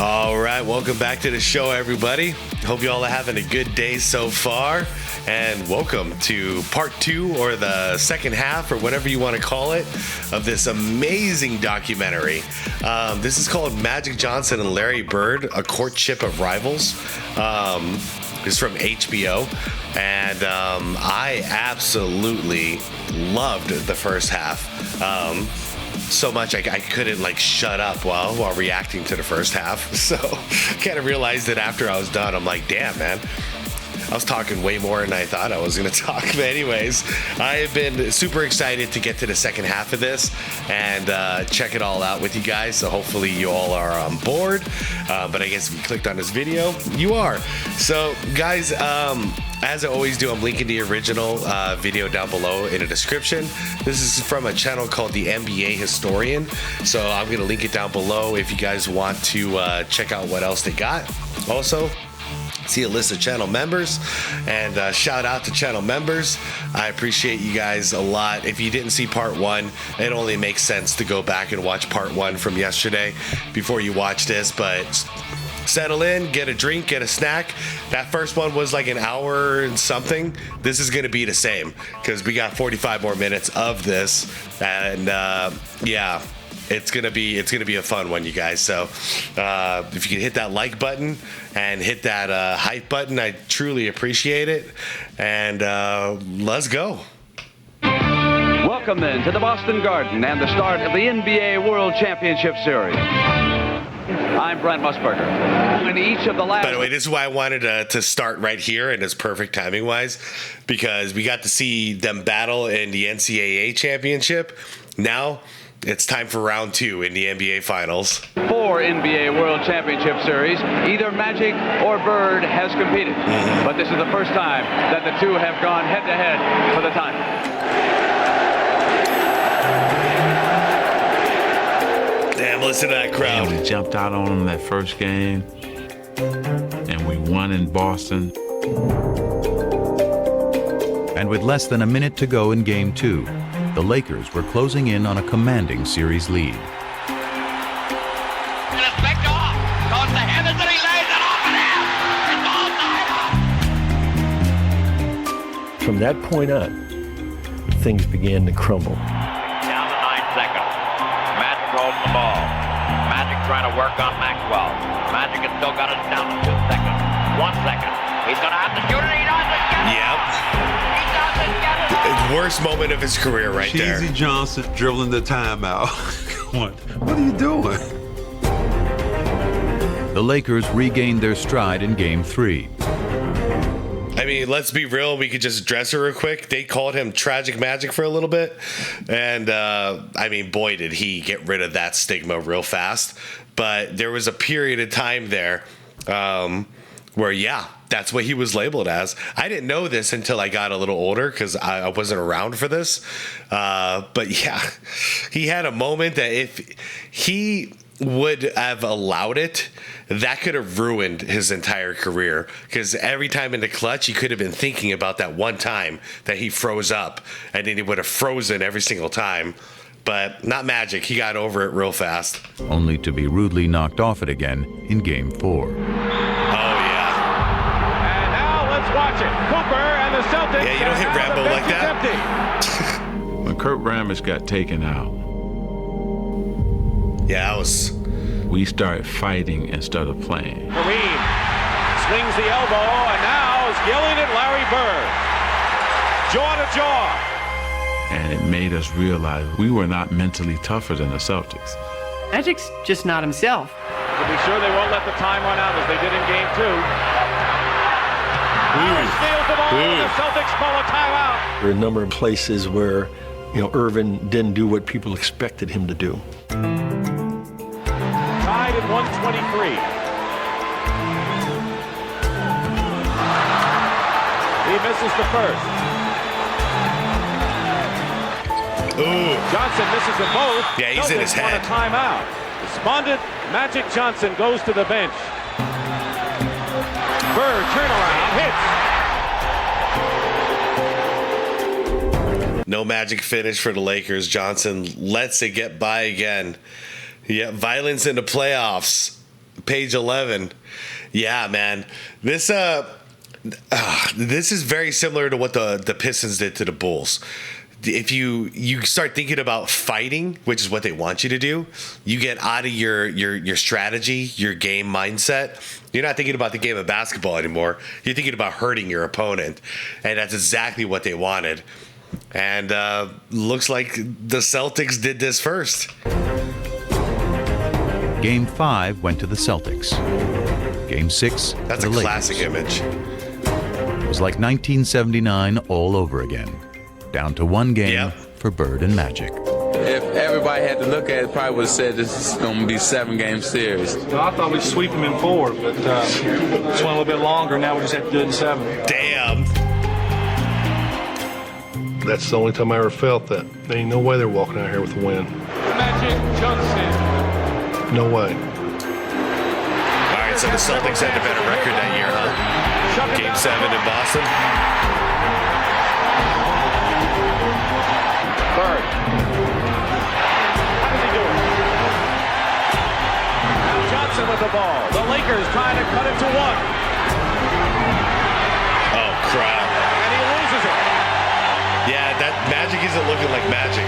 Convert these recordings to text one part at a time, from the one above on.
All right, welcome back to the show, everybody. Hope you all are having a good day so far, and welcome to part 2, or the second half, or whatever you want to call it, of this amazing documentary. This is called Magic Johnson and Larry Bird, A Courtship of Rivals. It's from HBO, and I absolutely loved the first half. So much I couldn't shut up while reacting to the first half. So kind of realized that after I was done, I'm like, damn, man, I was talking way more than I thought I was going to talk. But anyways, I have been super excited to get to the second half of this and check it all out with you guys. So hopefully you all are on board. But I guess if you clicked on this video, you are. So guys, as I always do, I'm linking the original video down below in the description. This is from a channel called the NBA Historian. So I'm going to link it down below if you guys want to check out what else they got. Also, see a list of channel members, and shout out to channel members. I appreciate you guys a lot. If you didn't see part 1, it only makes sense to go back and watch part 1 from yesterday before you watch this, but settle in, get a drink, get a snack. That first one was like an hour and something. This is going to be the same because we got 45 more minutes of this, and yeah, it's gonna be a fun one, you guys. So if you can hit that like button and hit that hype button, I truly appreciate it. And let's go. Welcome then to the Boston Garden and the start of the NBA World Championship Series. I'm Brent Musburger. In each of the last... By the way, this is why I wanted to start right here, and it's perfect timing-wise, because we got to see them battle in the NCAA championship. Now it's time for round 2 in the NBA Finals. 4 NBA World Championship Series, either Magic or Bird has competed. But this is the first time that the two have gone head-to-head for the title. Damn, listen to that crowd. And we jumped out on them that first game, and we won in Boston. And with less than a minute to go in Game 2, the Lakers were closing in on a commanding series lead. And it's picked off. Goes to Henderson, he lays it off and in. It's all night. From that point on, things began to crumble. Down to 9 seconds. Magic holds the ball. Magic trying to work on Maxwell. Magic has still got it down to 2 seconds. 1 second. He's going to have to shoot it. He doesn't get it. Yep. He doesn't get it. Worst moment of his career right there. Cheesy Johnson dribbling the timeout. What are you doing? The Lakers regained their stride in Game 3. I mean, let's be real. We could just address it real quick. They called him Tragic Magic for a little bit. And, I mean, boy, did he get rid of that stigma real fast. But there was a period of time there where, yeah, that's what he was labeled as. I didn't know this until I got a little older because I wasn't around for this. But, yeah, he had a moment that if he would have allowed it, that could have ruined his entire career, because every time in the clutch he could have been thinking about that one time that he froze up, and then he would have frozen every single time. But not Magic. He got over it real fast. Only to be rudely knocked off it again in Game 4. Oh, yeah. And now let's watch it. Cooper and the Celtics. Yeah, you don't hit Rambo like that. When Kurt Rambis got taken out, Yeah, we started fighting instead of playing. Kareem swings the elbow and now is yelling at Larry Bird. Jaw to jaw. And it made us realize we were not mentally tougher than the Celtics. Magic's just not himself. To be sure they won't let the time run out as they did in Game 2. Steals the ball and the Celtics call a timeout. There were a number of places where, Irvin didn't do what people expected him to do. Tied at 123. He misses the first. Ooh. Johnson misses them both. Yeah, he's in his Celtics want head. a timeout. Despondent Magic Johnson goes to the bench. Bird turnaround hits. No Magic finish for the Lakers. Johnson lets it get by again. Yeah, violence in the playoffs. page 11. Yeah, man. This is very similar to what the Pistons did to the Bulls. If you start thinking about fighting, which is what they want you to do, you get out of your strategy, your game mindset. You're not thinking about the game of basketball anymore. You're thinking about hurting your opponent. And that's exactly what they wanted. And looks like the Celtics did this first. Game 5 went to the Celtics. Game 6 That's to a the classic Lakers. image. It was like 1979 all over again. Down to one game for Bird and Magic. If everybody had to look at it, probably would have said this is going to be a 7-game series. No, I thought we'd sweep them in 4, but just went a little bit longer. Now we just have to do it in 7. Damn. That's the only time I ever felt that. There ain't no way they're walking out here with a win. Magic Johnson. No way. All right, so the Celtics had a better record that year, huh? Game 7 in Boston. Bird. How does he do it? Johnson with the ball. The Lakers trying to cut it to 1. Oh, crap. And he loses it. Yeah, that Magic isn't looking like Magic.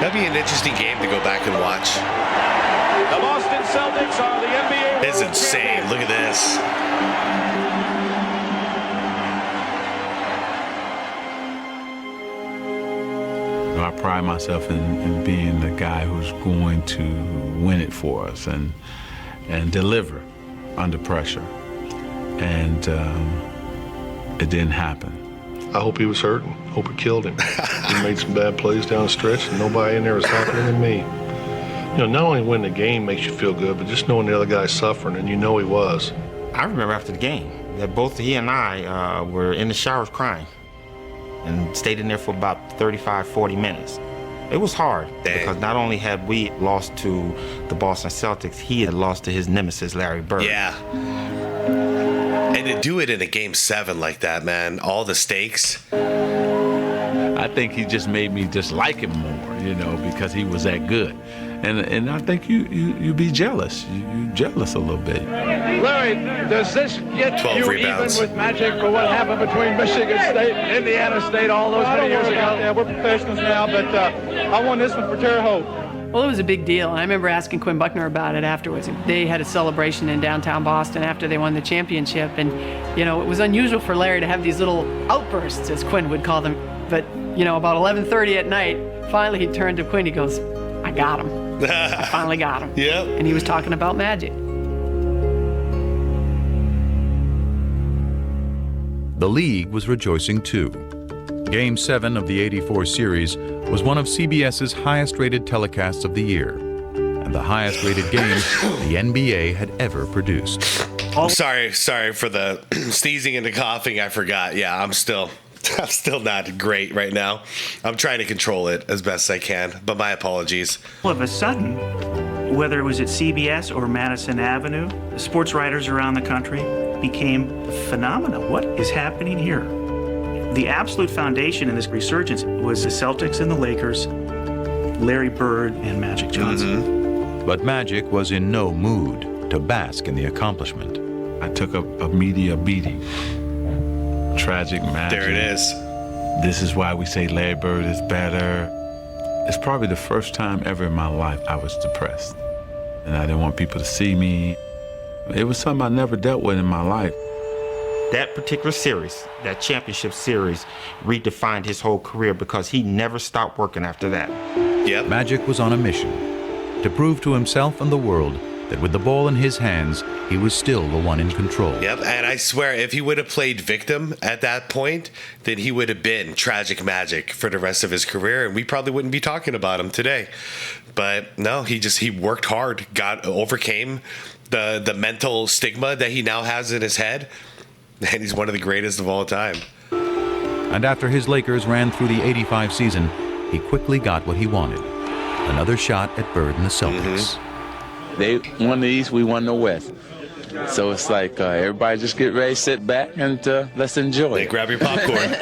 That'd be an interesting game to go back and watch. The Boston Celtics are the NBA World It's insane. Champions. Look at this. I pride myself in being the guy who's going to win it for us and deliver under pressure. And it didn't happen. I hope he was hurting. Hope it killed him. He made some bad plays down the stretch, and nobody in there was happier than me. You know, not only winning the game makes you feel good, but just knowing the other guy's suffering, and you know he was. I remember after the game that both he and I were in the showers crying and stayed in there for about 35, 40 minutes. It was hard because not only had we lost to the Boston Celtics, he had lost to his nemesis, Larry Bird. Yeah. And to do it in a game 7 like that, man, all the stakes. I think he just made me dislike him more, you know, because he was that good. And I think you be jealous. You jealous a little bit. Larry, does this get 12 you rebounds. even with Magic for what happened between Michigan State and Indiana State all those many years ago? Yeah, we're professionals now, but I won this one for Terre Haute. Well, it was a big deal, and I remember asking Quinn Buckner about it afterwards. They had a celebration in downtown Boston after they won the championship, and, you know, it was unusual for Larry to have these little outbursts, as Quinn would call them. But, you know, about 11:30 at night, finally he turned to Quinn, he goes, I got him. I finally got him. Yep. And he was talking about Magic. The league was rejoicing too. Game 7 of the '84 series was one of CBS's highest-rated telecasts of the year, and the highest-rated game the NBA had ever produced. Sorry for the sneezing and the coughing. I forgot. Yeah, I'm still not great right now. I'm trying to control it as best I can, but my apologies. All of a sudden, whether it was at CBS or Madison Avenue, the sports writers around the country became phenomena. What is happening here? The absolute foundation in this resurgence was the Celtics and the Lakers, Larry Bird and Magic Johnson. Mm-hmm. But Magic was in no mood to bask in the accomplishment. I took a media beating. Tragic Magic. There it is. This is why we say Larry Bird is better. It's probably the first time ever in my life I was depressed. And I didn't want people to see me. It was something I never dealt with in my life. That particular series, that championship series, redefined his whole career because he never stopped working after that. Yep. Magic was on a mission to prove to himself and the world that with the ball in his hands, he was still the one in control. Yep, and I swear, if he would have played victim at that point, then he would have been Tragic Magic for the rest of his career, and we probably wouldn't be talking about him today. But no, he worked hard, overcame the mental stigma that he now has in his head, and he's one of the greatest of all time. And after his Lakers ran through the '85 season, he quickly got what he wanted. Another shot at Bird and the Celtics. Mm-hmm. They won the East, we won the West. So it's like everybody just get ready, sit back, and let's enjoy it. Grab your popcorn.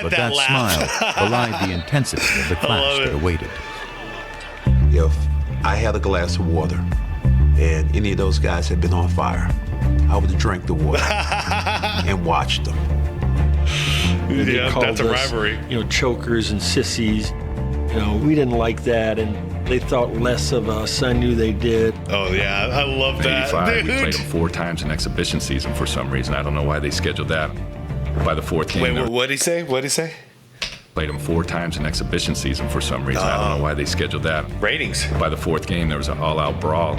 But that smile belied the intensity of the clash that awaited. If I had a glass of water and any of those guys had been on fire, I would have drank the water and watched them. Yeah, that's a rivalry. Chokers and sissies. We didn't like that, and they thought less of us. I knew they did. Oh, yeah, I love that. 85, we played them 4 times in exhibition season for some reason. I don't know why they scheduled that. By the 4th game. Wait, what'd he say? What'd he say? Played them 4 times in exhibition season for some reason. I don't know why they scheduled that. Ratings. By the 4th game, there was an all-out brawl.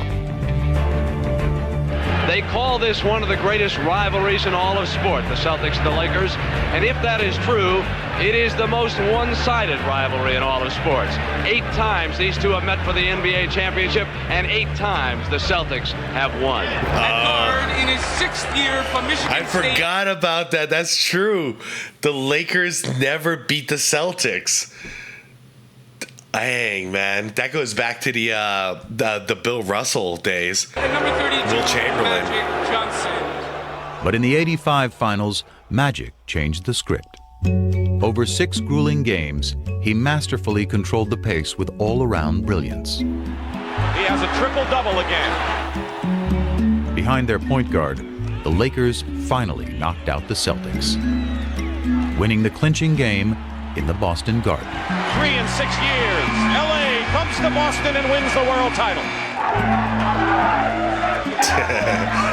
They call this one of the greatest rivalries in all of sport, the Celtics and the Lakers. And if that is true, it is the most one-sided rivalry in all of sports. 8 times these two have met for the NBA championship, and 8 times the Celtics have won. In his 6th year for Michigan I State. forgot about that. That's true. The Lakers never beat the Celtics. Dang, man, that goes back to the Bill Russell days. Number 32, Will Chamberlain. Magic Johnson. But in the '85 finals, Magic changed the script. Over 6 grueling games, he masterfully controlled the pace with all-around brilliance. He has a triple-double again. Behind their point guard, the Lakers finally knocked out the Celtics, winning the clinching game in the Boston Garden. 3 in 6 years. LA comes to Boston and wins the world title.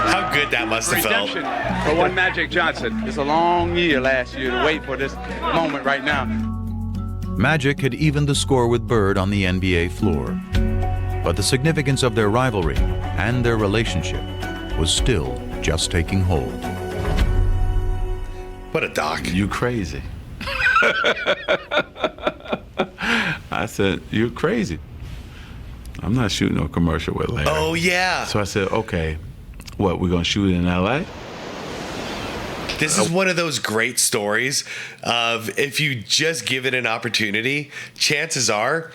How good that must have felt. For one Magic Johnson. It's a long year last year to wait for this moment right now. Magic had evened the score with Bird on the NBA floor. But the significance of their rivalry and their relationship was still just taking hold. What a doc. You crazy. I said, you're crazy. I'm not shooting no commercial with Larry. Oh, yeah. So I said, okay, what, we're going to shoot it in L.A.? This is one of those great stories of if you just give it an opportunity, chances are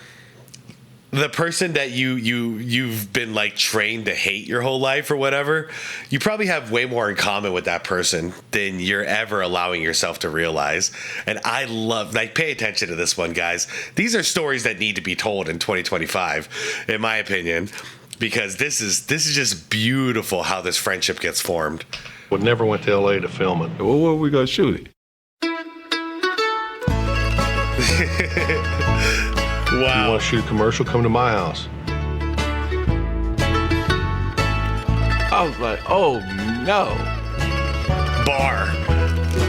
the person that you've been like trained to hate your whole life or whatever, you probably have way more in common with that person than you're ever allowing yourself to realize. And I love, like, pay attention to this one, guys. These are stories that need to be told in 2025, in my opinion, because this is just beautiful how this friendship gets formed. We never went to L.A. to film it. Well, where are we going to shoot it? Wow. You want to shoot a commercial? Come to my house. I was like, oh, no. Bar.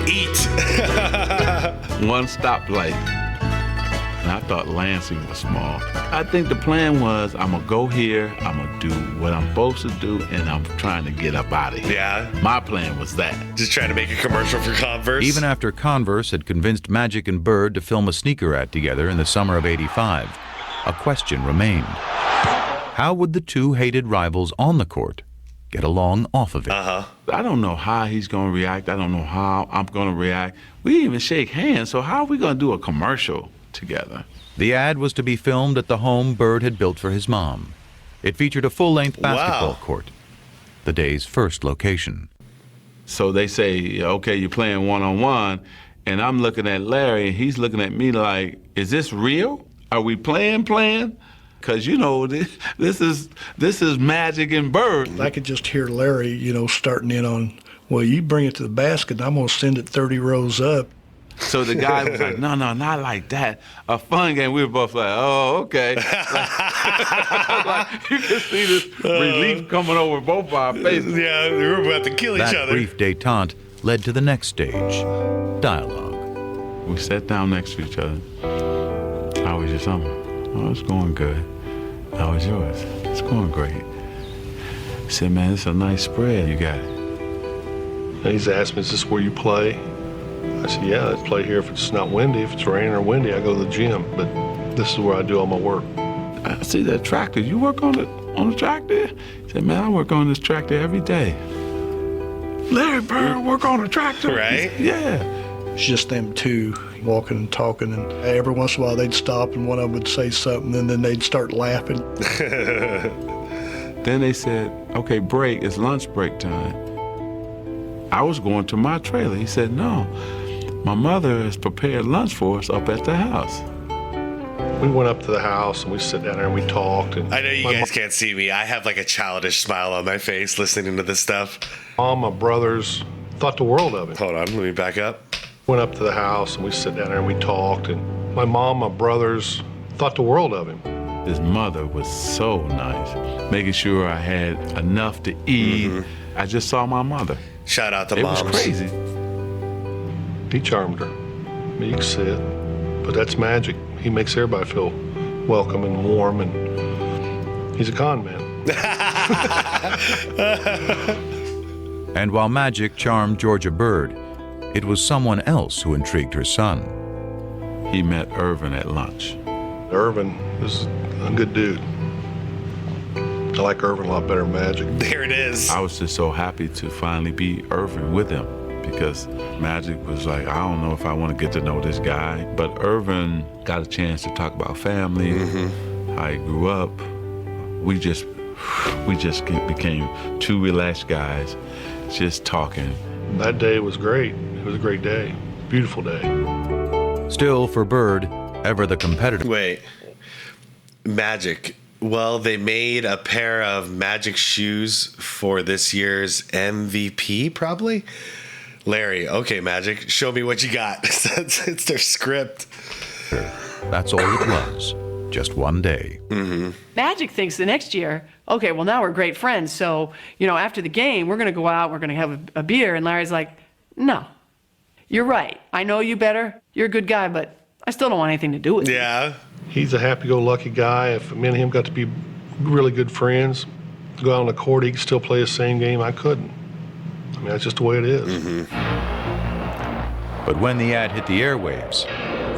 Eat. One stoplight. And I thought Lansing was small. I think the plan was, I'm going to go here, I'm going to do what I'm supposed to do, and I'm trying to get up out of here. Yeah. My plan was that. Just trying to make a commercial for Converse. Even after Converse had convinced Magic and Bird to film a sneaker ad together in the summer of '85, a question remained. How would the two hated rivals on the court get along off of it? I don't know how he's going to react. I don't know how I'm going to react. We didn't even shake hands, so how are we going to do a commercial together? The ad was to be filmed at the home Bird had built for his mom. It featured a full-length basketball court, the day's first location. So they say, okay, you're playing one-on-one, and I'm looking at Larry, and he's looking at me like, is this real? Are we playing? Because, you know, this is Magic and Bird. I could just hear Larry, starting in on, well, you bring it to the basket, and I'm going to send it 30 rows up. So the guy was like, no, not like that. A fun game. We were both like, oh, okay. Like, you can see this relief coming over both of our faces. Yeah, we were about to kill each other. That brief détente led to the next stage, dialogue. We sat down next to each other. How was your summer? Oh, it's going good. How was yours? It's going great. I said, man, it's a nice spread you got. And he's asked me, is this where you play? I said, yeah, I play here if it's not windy. If it's raining or windy, I go to the gym. But this is where I do all my work. I see that tractor. You work on the tractor? He said, man, I work on this tractor every day. Larry Bird work on a tractor? Right? Yeah. It's just them two walking and talking, and every once in a while they'd stop and one of them would say something, and then they'd start laughing. Then they said, okay, break, it's lunch break time. I was going to my trailer. He said, no, My mother has prepared lunch for us up at the house. We went up to the house and we sat down there and we talked. And I know you guys can't see me. I have like a childish smile on my face listening to this stuff. All my brothers thought the world of him. Hold on, let me back up. Went up to the house and we sat down there and we talked. And my mom, my brothers thought the world of him. His mother was so nice, making sure I had enough to eat. I just saw my mother. Shout out to It moms. was crazy. He charmed her. I mean, you can see it. But that's magic. He makes everybody feel welcome and warm, and he's a con man. And while magic charmed Georgia Bird, it was someone else who intrigued her son. He met Irvin at lunch. Irvin is a good dude. I like Irvin a lot better than Magic. There it is. I was just so happy to finally be Irvin with him, because Magic was like, I don't know if I want to get to know this guy. But Irvin got a chance to talk about family, how he grew up. We just became two relaxed guys, just talking. That day was great. It was a great day. Beautiful day. Still, for Bird, ever the competitor. Wait. Magic. Well, they made a pair of Magic shoes for this year's MVP, probably? Larry, okay, Magic, show me what you got. It's their script. That's all it was. Just one day. Magic thinks the next year, okay, well, now we're great friends. So, after the game, we're going to go out, we're going to have a beer. And Larry's like, no, you're right. I know you better. You're a good guy, but I still don't want anything to do with you. Yeah. He's a happy-go-lucky guy. If me and him got to be really good friends, go out on the court, he could still play the same game. I couldn't. I mean, that's just the way it is. But when the ad hit the airwaves,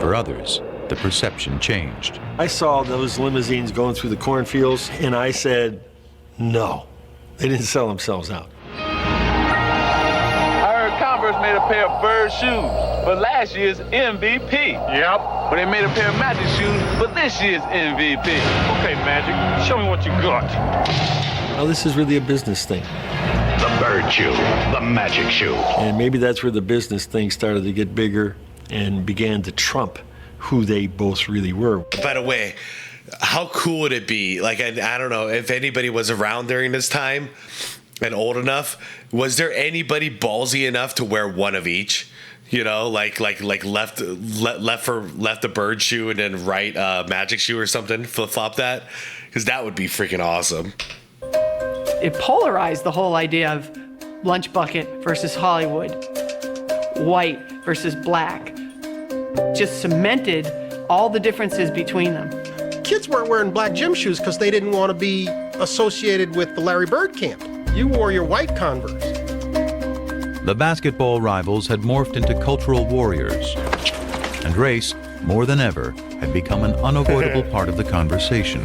for others, the perception changed. I saw those limousines going through the cornfields, and I said, no, they didn't sell themselves out. I heard Converse made a pair of Bird shoes for last year's MVP. Yep. But they made a pair of Magic shoes for this year's MVP. Okay, Magic, show me what you got. Now, this is really a business thing. The Bird shoe, the Magic shoe. And maybe that's where the business thing started to get bigger and began to trump who they both really were. By the way, how cool would it be? Like, I don't know if anybody was around during this time and old enough. Was there anybody ballsy enough to wear one of each? Like left the Bird shoe and then right Magic shoe or something. Flip flop that, because that would be freaking awesome. It polarized the whole idea of lunch bucket versus Hollywood, white versus black. Just cemented all the differences between them. Kids weren't wearing black gym shoes because they didn't want to be associated with the Larry Bird camp. You wore your white Converse. The basketball rivals had morphed into cultural warriors, and race, more than ever, had become an unavoidable part of the conversation.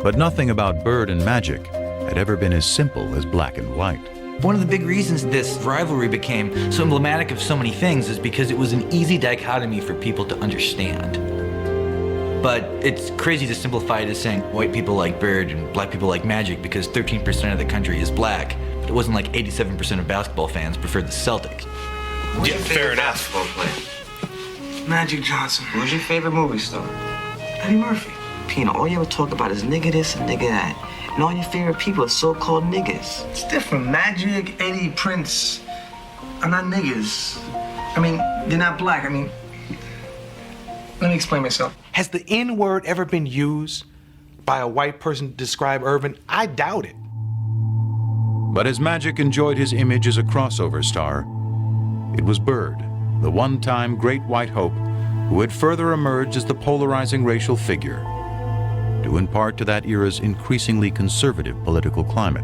But nothing about Bird and Magic had ever been as simple as black and white. One of the big reasons this rivalry became so emblematic of so many things is because it was an easy dichotomy for people to understand. But it's crazy to simplify it as saying white people like Bird and black people like Magic because 13% of the country is black. But it wasn't like 87% of basketball fans preferred the Celtics. Yeah, fair enough. Magic Johnson. Who's your favorite movie star? Eddie Murphy. Pino, all you ever talk about is nigga this and nigga that. And all your favorite people are so-called niggas. It's different. Magic, Eddie, Prince are not niggas. I mean, they're not black. I mean, let me explain myself. Has the N-word ever been used by a white person to describe Irvin? I doubt it. But as Magic enjoyed his image as a crossover star, it was Bird, the one-time great white hope, who had further emerged as the polarizing racial figure, due in part to that era's increasingly conservative political climate.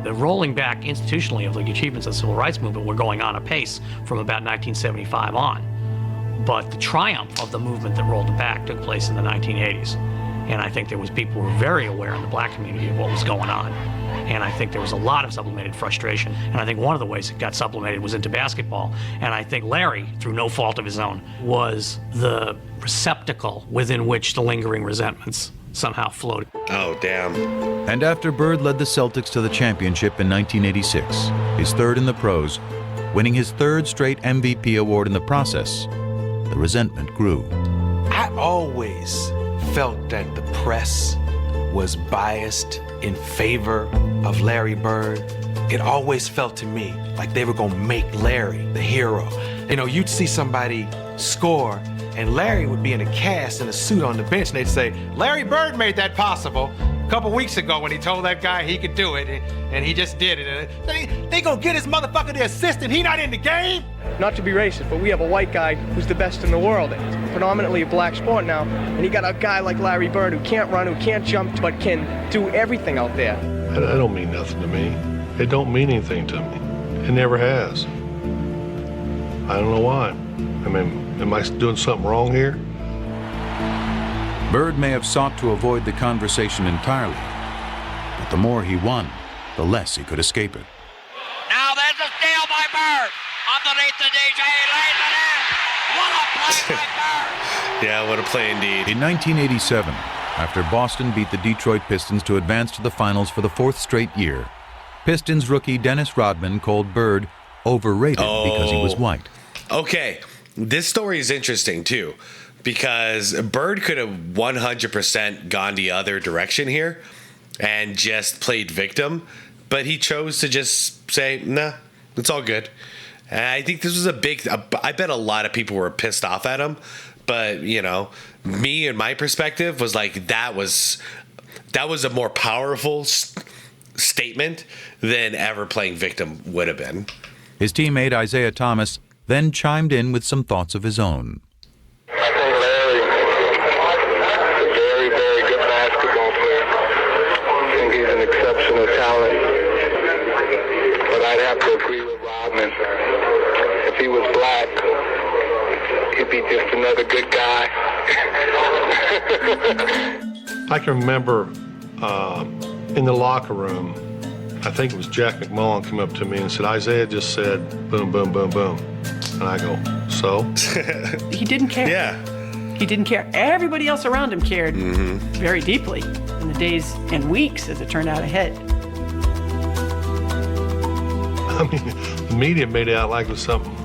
The rolling back institutionally of the achievements of the civil rights movement were going on apace from about 1975 on. But the triumph of the movement that rolled it back took place in the 1980s. And I think there was people who were very aware in the black community of what was going on. And I think there was a lot of sublimated frustration. And I think one of the ways it got sublimated was into basketball. And I think Larry, through no fault of his own, was the receptacle within which the lingering resentments somehow floated. Oh, damn. And after Bird led the Celtics to the championship in 1986, his third in the pros, winning his third straight MVP award in the process. The resentment grew. I always felt that the press was biased in favor of Larry Bird. It always felt to me like they were gonna make Larry the hero. You know, you'd see somebody score and Larry would be in a cast in a suit on the bench and they'd say, Larry Bird made that possible a couple weeks ago when he told that guy he could do it and he just did it. They gonna get his motherfucker the assist and he not in the game? Not to be racist, but we have a white guy who's the best in the world. It's predominantly a black sport now, and you got a guy like Larry Bird who can't run, who can't jump, but can do everything out there. That don't mean nothing to me. It don't mean anything to me. It never has. I don't know why. I mean, am I doing something wrong here? Bird may have sought to avoid the conversation entirely, but the more he won, the less he could escape it. Now there's a steal by Bird. Underneath the DJ, lays it in. What a play by Bird. Yeah, what a play indeed. In 1987, after Boston beat the Detroit Pistons to advance to the finals for the fourth straight year, Pistons rookie Dennis Rodman called Bird overrated because he was white. Okay, this story is interesting too, because Bird could have 100% gone the other direction here and just played victim, but he chose to just say, nah, it's all good. And I think this was I bet a lot of people were pissed off at him, but, you know, me and my perspective was like, that was a more powerful statement than ever playing victim would have been. His teammate Isaiah Thomas then chimed in with some thoughts of his own. I think Larry is a very, very good basketball player. I think he's an exceptional talent. But I'd have to agree with Rodman. If he was black, he'd be just another good guy. I can remember in the locker room, I think it was Jack McMullen came up to me and said, Isaiah just said, boom, boom, boom, boom. And I go, so? He didn't care. Yeah. He didn't care. Everybody else around him cared very deeply in the days and weeks as it turned out ahead. I mean, the media made it out like it was something,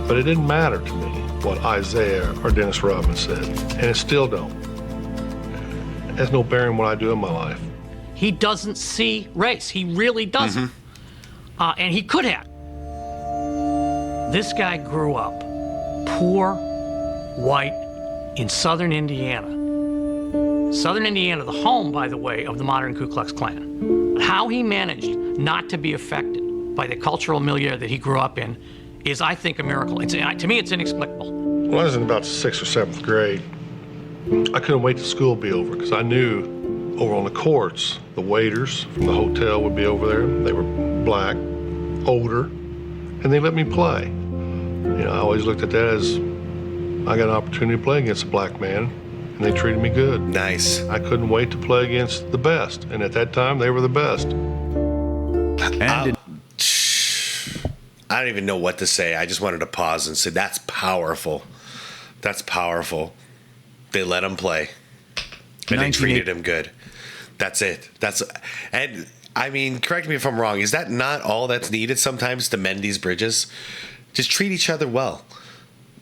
but it didn't matter to me what Isaiah or Dennis Rodman said, and it still don't. It has no bearing on what I do in my life. He doesn't see race. He really doesn't. And he could have. This guy grew up poor, white, in southern Indiana. Southern Indiana, the home, by the way, of the modern Ku Klux Klan. How he managed not to be affected by the cultural milieu that he grew up in is, I think, a miracle. To me, it's inexplicable. When I was in about 6th or 7th grade, I couldn't wait till school to be over because I knew over on the courts, the waiters from the hotel would be over there. They were black, older, and they let me play. You know, I always looked at that as I got an opportunity to play against a black man, and they treated me good. Nice. I couldn't wait to play against the best, and at that time, they were the best. I don't even know what to say. I just wanted to pause and say, that's powerful. That's powerful. They let him play, and they treated him good. That's it. And I mean, correct me if I'm wrong. Is that not all that's needed sometimes to mend these bridges? Just treat each other well.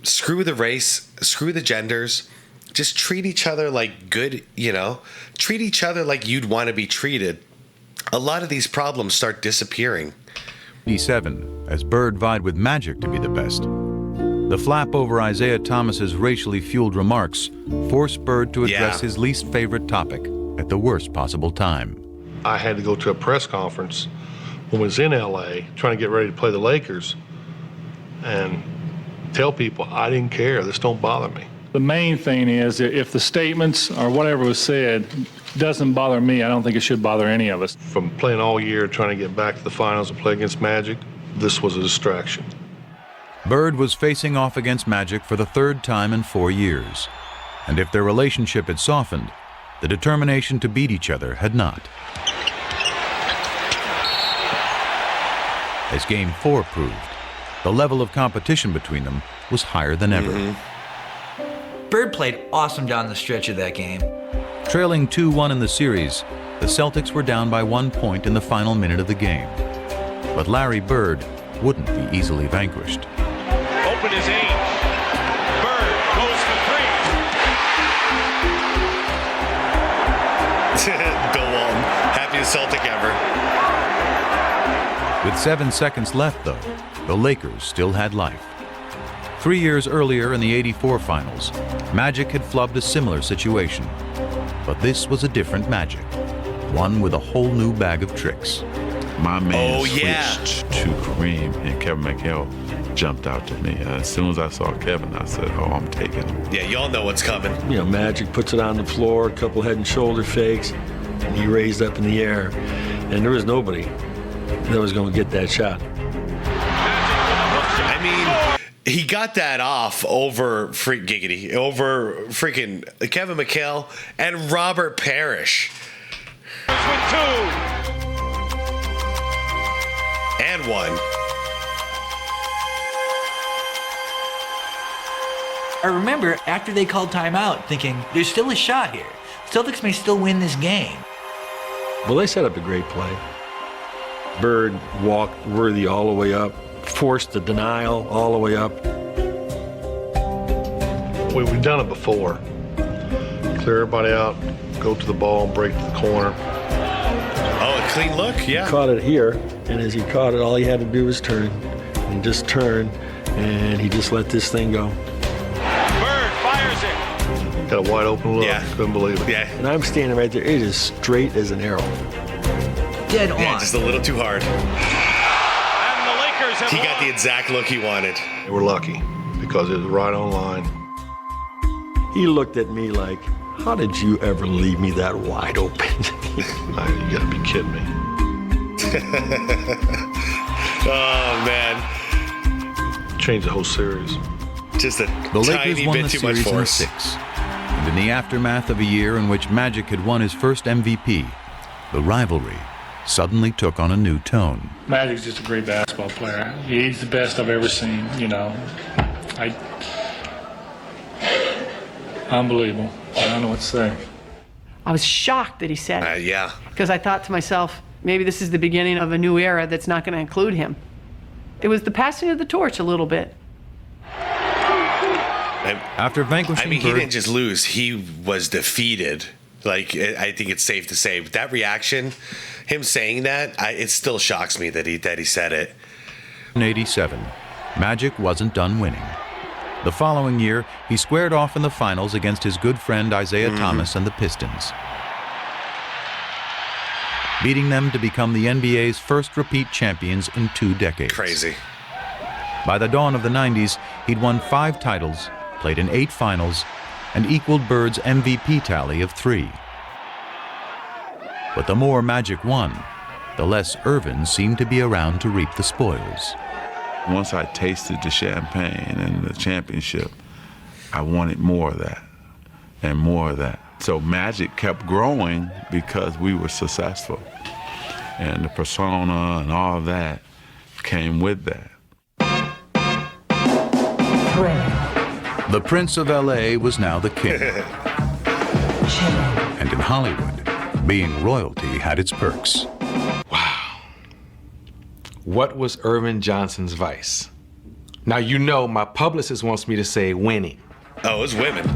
Screw the race. Screw the genders. Just treat each other like good, you know. Treat each other like you'd want to be treated. A lot of these problems start disappearing. 87, as Bird vied with Magic to be the best. The flap over Isaiah Thomas's racially fueled remarks forced Bird to address his least favorite topic at the worst possible time. I had to go to a press conference when I was in LA trying to get ready to play the Lakers and tell people I didn't care. This don't bother me. The main thing is if the statements or whatever was said doesn't bother me, I don't think it should bother any of us. From playing all year trying to get back to the finals and play against Magic, this was a distraction. Bird was facing off against Magic for the third time in 4 years. And if their relationship had softened, the determination to beat each other had not. As Game 4 proved, the level of competition between them was higher than ever. Bird played awesome down the stretch of that game. Trailing 2-1 in the series, the Celtics were down by 1 point in the final minute of the game. But Larry Bird wouldn't be easily vanquished. Open his age. Bird goes for three. Bill Walton, happiest Celtic ever. With 7 seconds left, though, the Lakers still had life. 3 years earlier in the '84 finals, Magic had flubbed a similar situation. But this was a different Magic, one with a whole new bag of tricks. My man switched to Kareem, and Kevin McHale jumped out to me. As soon as I saw Kevin, I said, oh, I'm taking him. Yeah, y'all know what's coming. You know, Magic puts it on the floor, a couple head and shoulder fakes, and he raised up in the air. And there was nobody that was going to get that shot. I mean, he got that off over freaking Kevin McHale and Robert Parrish. With two. And one. I remember after they called timeout thinking, there's still a shot here. Celtics may still win this game. Well, they set up a great play. Bird walked Worthy all the way up, forced the denial all the way up. We've done it before. Clear everybody out, go to the ball, break to the corner. Oh, a clean look, yeah. He caught it here, and as he caught it, all he had to do was turn. And just turn, and he just let this thing go. Bird fires it. Got a wide open look. Yeah. Couldn't believe it. Yeah. And I'm standing right there. It is straight as an arrow. Dead on. Yeah, just a little too hard. And the Lakers have He got the exact look he wanted. They were lucky because it was right on line. He looked at me like, how did you ever leave me that wide open? You gotta be kidding me. Oh, man. Changed the whole series. Just a The Lakers tiny won bit the too much series in force. 6. And in the aftermath of a year in which Magic had won his first MVP, the rivalry suddenly took on a new tone. Magic's just a great basketball player. He's the best I've ever seen, you know. Unbelievable. I don't know what to say. I was shocked that he said it. Yeah. Because I thought to myself, maybe this is the beginning of a new era that's not going to include him. It was the passing of the torch a little bit. After vanquishing he Bird, didn't just lose. He was defeated. Like, I think it's safe to say. But that reaction, him saying that, it still shocks me that he said it. In '87, Magic wasn't done winning. The following year, he squared off in the finals against his good friend Isaiah Thomas and the Pistons, beating them to become the NBA's first repeat champions in 2 decades. Crazy. By the dawn of the 90s, he'd won 5 titles, played in 8 finals, and equaled Bird's MVP tally of 3. But the more Magic won, the less Irvin seemed to be around to reap the spoils. Once I tasted the champagne and the championship, I wanted more of that and more of that. So Magic kept growing because we were successful. And the persona and all of that came with that. The Prince of L.A. was now the king. And in Hollywood, being royalty had its perks. What was Irvin Johnson's vice? Now, you know my publicist wants me to say winning. Oh, it was women.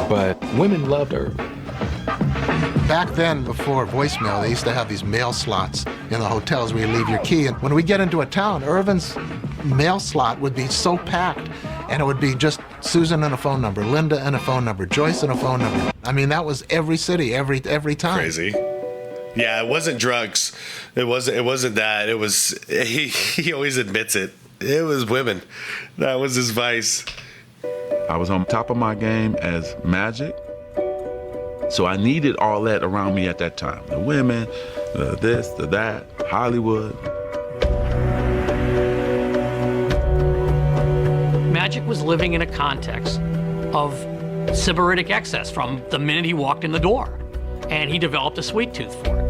But women loved Irvin. Back then, before voicemail, they used to have these mail slots in the hotels where you leave your key. And when we get into a town, Irvin's mail slot would be so packed, and it would be just Susan and a phone number, Linda and a phone number, Joyce and a phone number. I mean, that was every city, every time. Crazy. Yeah, it wasn't drugs. It wasn't that. It was he always admits it. It was women. That was his vice. I was on top of my game as Magic, so I needed all that around me at that time. The women, the this, the that, Hollywood. Magic was living in a context of sybaritic excess from the minute he walked in the door, and he developed a sweet tooth for it.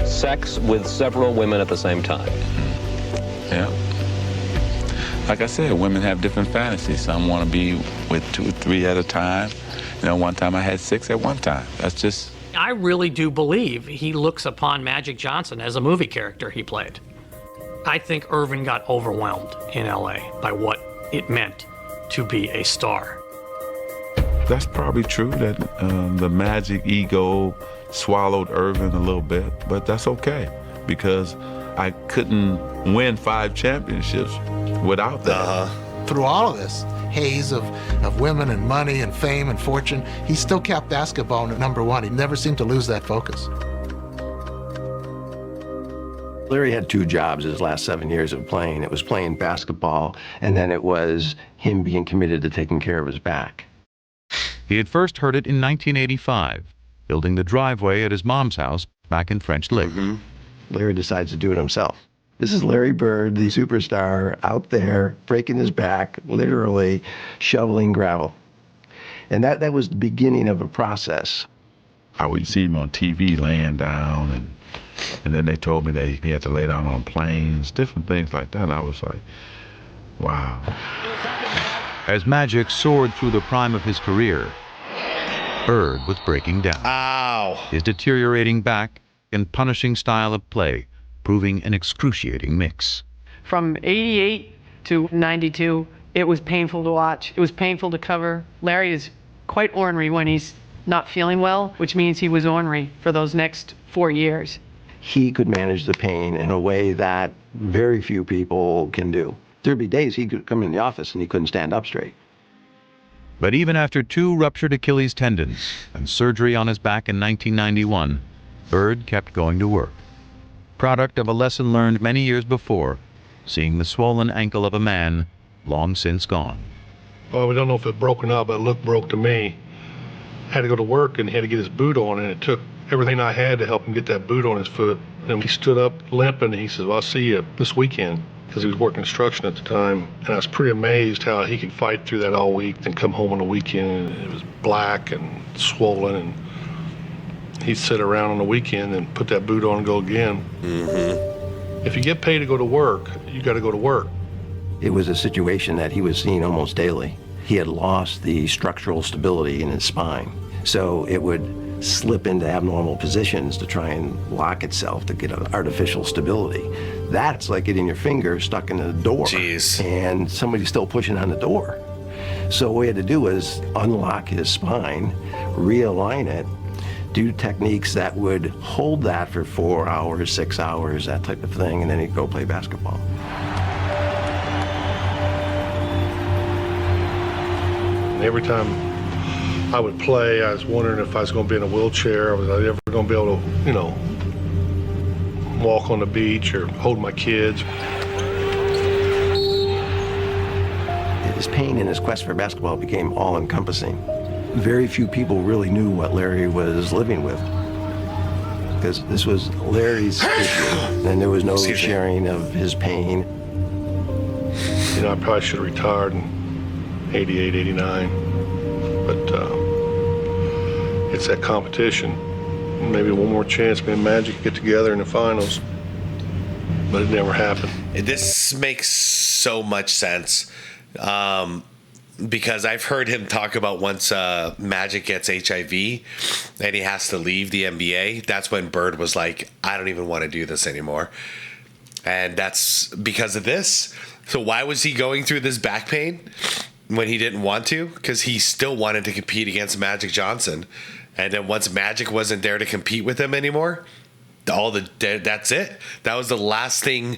Sex with several women at the same time. Yeah. Like I said, women have different fantasies. Some want to be with 2 or 3 at a time. You know, one time I had 6 at one time. That's just I really do believe he looks upon Magic Johnson as a movie character he played. I think Irvin got overwhelmed in LA by what it meant to be a star. That's probably true that the Magic ego swallowed Irvin a little bit, but that's okay because I couldn't win 5 championships without that. Through all of this haze of women and money and fame and fortune, he still kept basketball at number one. He never seemed to lose that focus. Larry had 2 jobs his last 7 years of playing. It was playing basketball, and then it was him being committed to taking care of his back. He had first heard it in 1985, building the driveway at his mom's house back in French Lick. Larry decides to do it himself. This is Larry Bird, the superstar, out there breaking his back, literally shoveling gravel. And that was the beginning of a process. I would see him on TV laying down, and then they told me that he had to lay down on planes, different things like that. And I was like, wow. As Magic soared through the prime of his career, Bird was breaking down. Ow! His deteriorating back and punishing style of play proving an excruciating mix. From 88 to 92, it was painful to watch. It was painful to cover. Larry is quite ornery when he's not feeling well, which means he was ornery for those next 4 years. He could manage the pain in a way that very few people can do. There'd be days he could come in the office and he couldn't stand up straight. But even after 2 ruptured Achilles tendons and surgery on his back in 1991, Bird kept going to work. Product of a lesson learned many years before, seeing the swollen ankle of a man long since gone. Well, we don't know if it broke or not, but it looked broke to me. Had to go to work and he had to get his boot on, and it took everything I had to help him get that boot on his foot. And he stood up limping, and he says, well, I'll see you this weekend, because he was working construction at the time. And I was pretty amazed how he could fight through that all week, then come home on the weekend, and it was black and swollen, and he'd sit around on the weekend and put that boot on and go again. If you get paid to go to work, you got to go to work. It was a situation that he was seeing almost daily. He had lost the structural stability in his spine, so it would slip into abnormal positions to try and lock itself to get an artificial stability. That's like getting your finger stuck in a door. Jeez. And somebody's still pushing on the door. So what we had to do was unlock his spine, realign it, do techniques that would hold that for 4 hours, 6 hours, that type of thing, and then he'd go play basketball. Every time I would play, I was wondering if I was going to be in a wheelchair. Was I ever going to be able to, walk on the beach or hold my kids? His pain and his quest for basketball became all-encompassing. Very few people really knew what Larry was living with, because this was Larry's issue, and there was no sharing of his pain. I probably should have retired in 88, 89, but it's that competition. Maybe one more chance, me and Magic could get together in the finals, but it never happened. This makes so much sense. Because I've heard him talk about once Magic gets HIV and he has to leave the NBA, that's when Bird was like, I don't even want to do this anymore. And that's because of this. So why was he going through this back pain when he didn't want to? Because he still wanted to compete against Magic Johnson. And then once Magic wasn't there to compete with him anymore, that's it. That was the last thing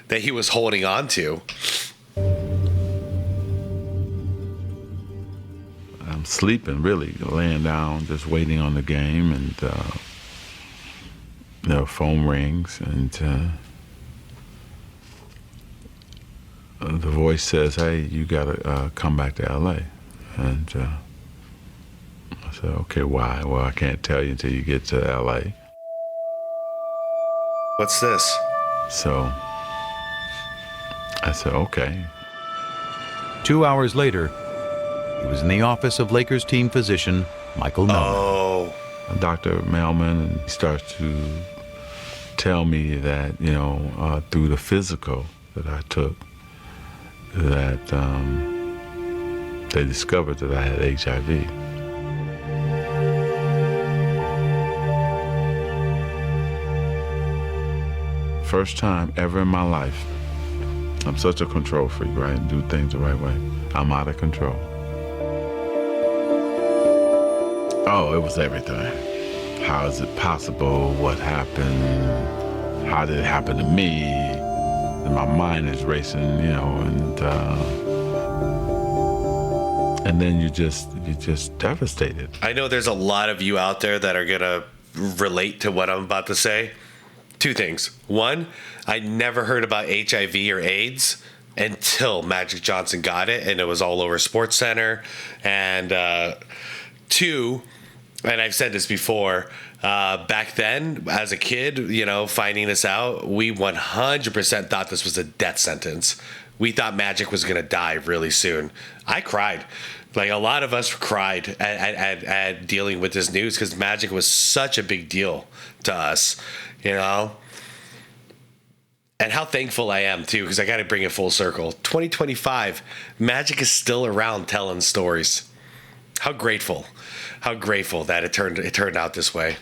that he was holding on to. I'm sleeping, really, laying down, just waiting on the game, and phone rings, and the voice says, hey, you gotta come back to LA. And I said, okay, why? Well, I can't tell you until you get to LA. What's this? So I said, okay. 2 hours later, he was in the office of Lakers team physician Michael Melman. Dr. Melman, and he starts to tell me that, through the physical that I took, that they discovered that I had HIV. first time ever in my life, I'm such a control freak, right? And do things the right way. I'm out of control. Oh, it was everything. How is it possible? What happened? How did it happen to me? And my mind is racing, you know, and then you're just devastated. I know there's a lot of you out there that are gonna relate to what I'm about to say. Two things. One, I never heard about HIV or AIDS until Magic Johnson got it, and it was all over SportsCenter. And two, and I've said this before, back then, as a kid, you know, finding this out, we 100% thought this was a death sentence. We thought Magic was going to die really soon. I cried. Like, a lot of us cried at dealing with this news because Magic was such a big deal to us, you know? And how thankful I am, too, because I got to bring it full circle. 2025, Magic is still around telling stories. How grateful that it turned out this way.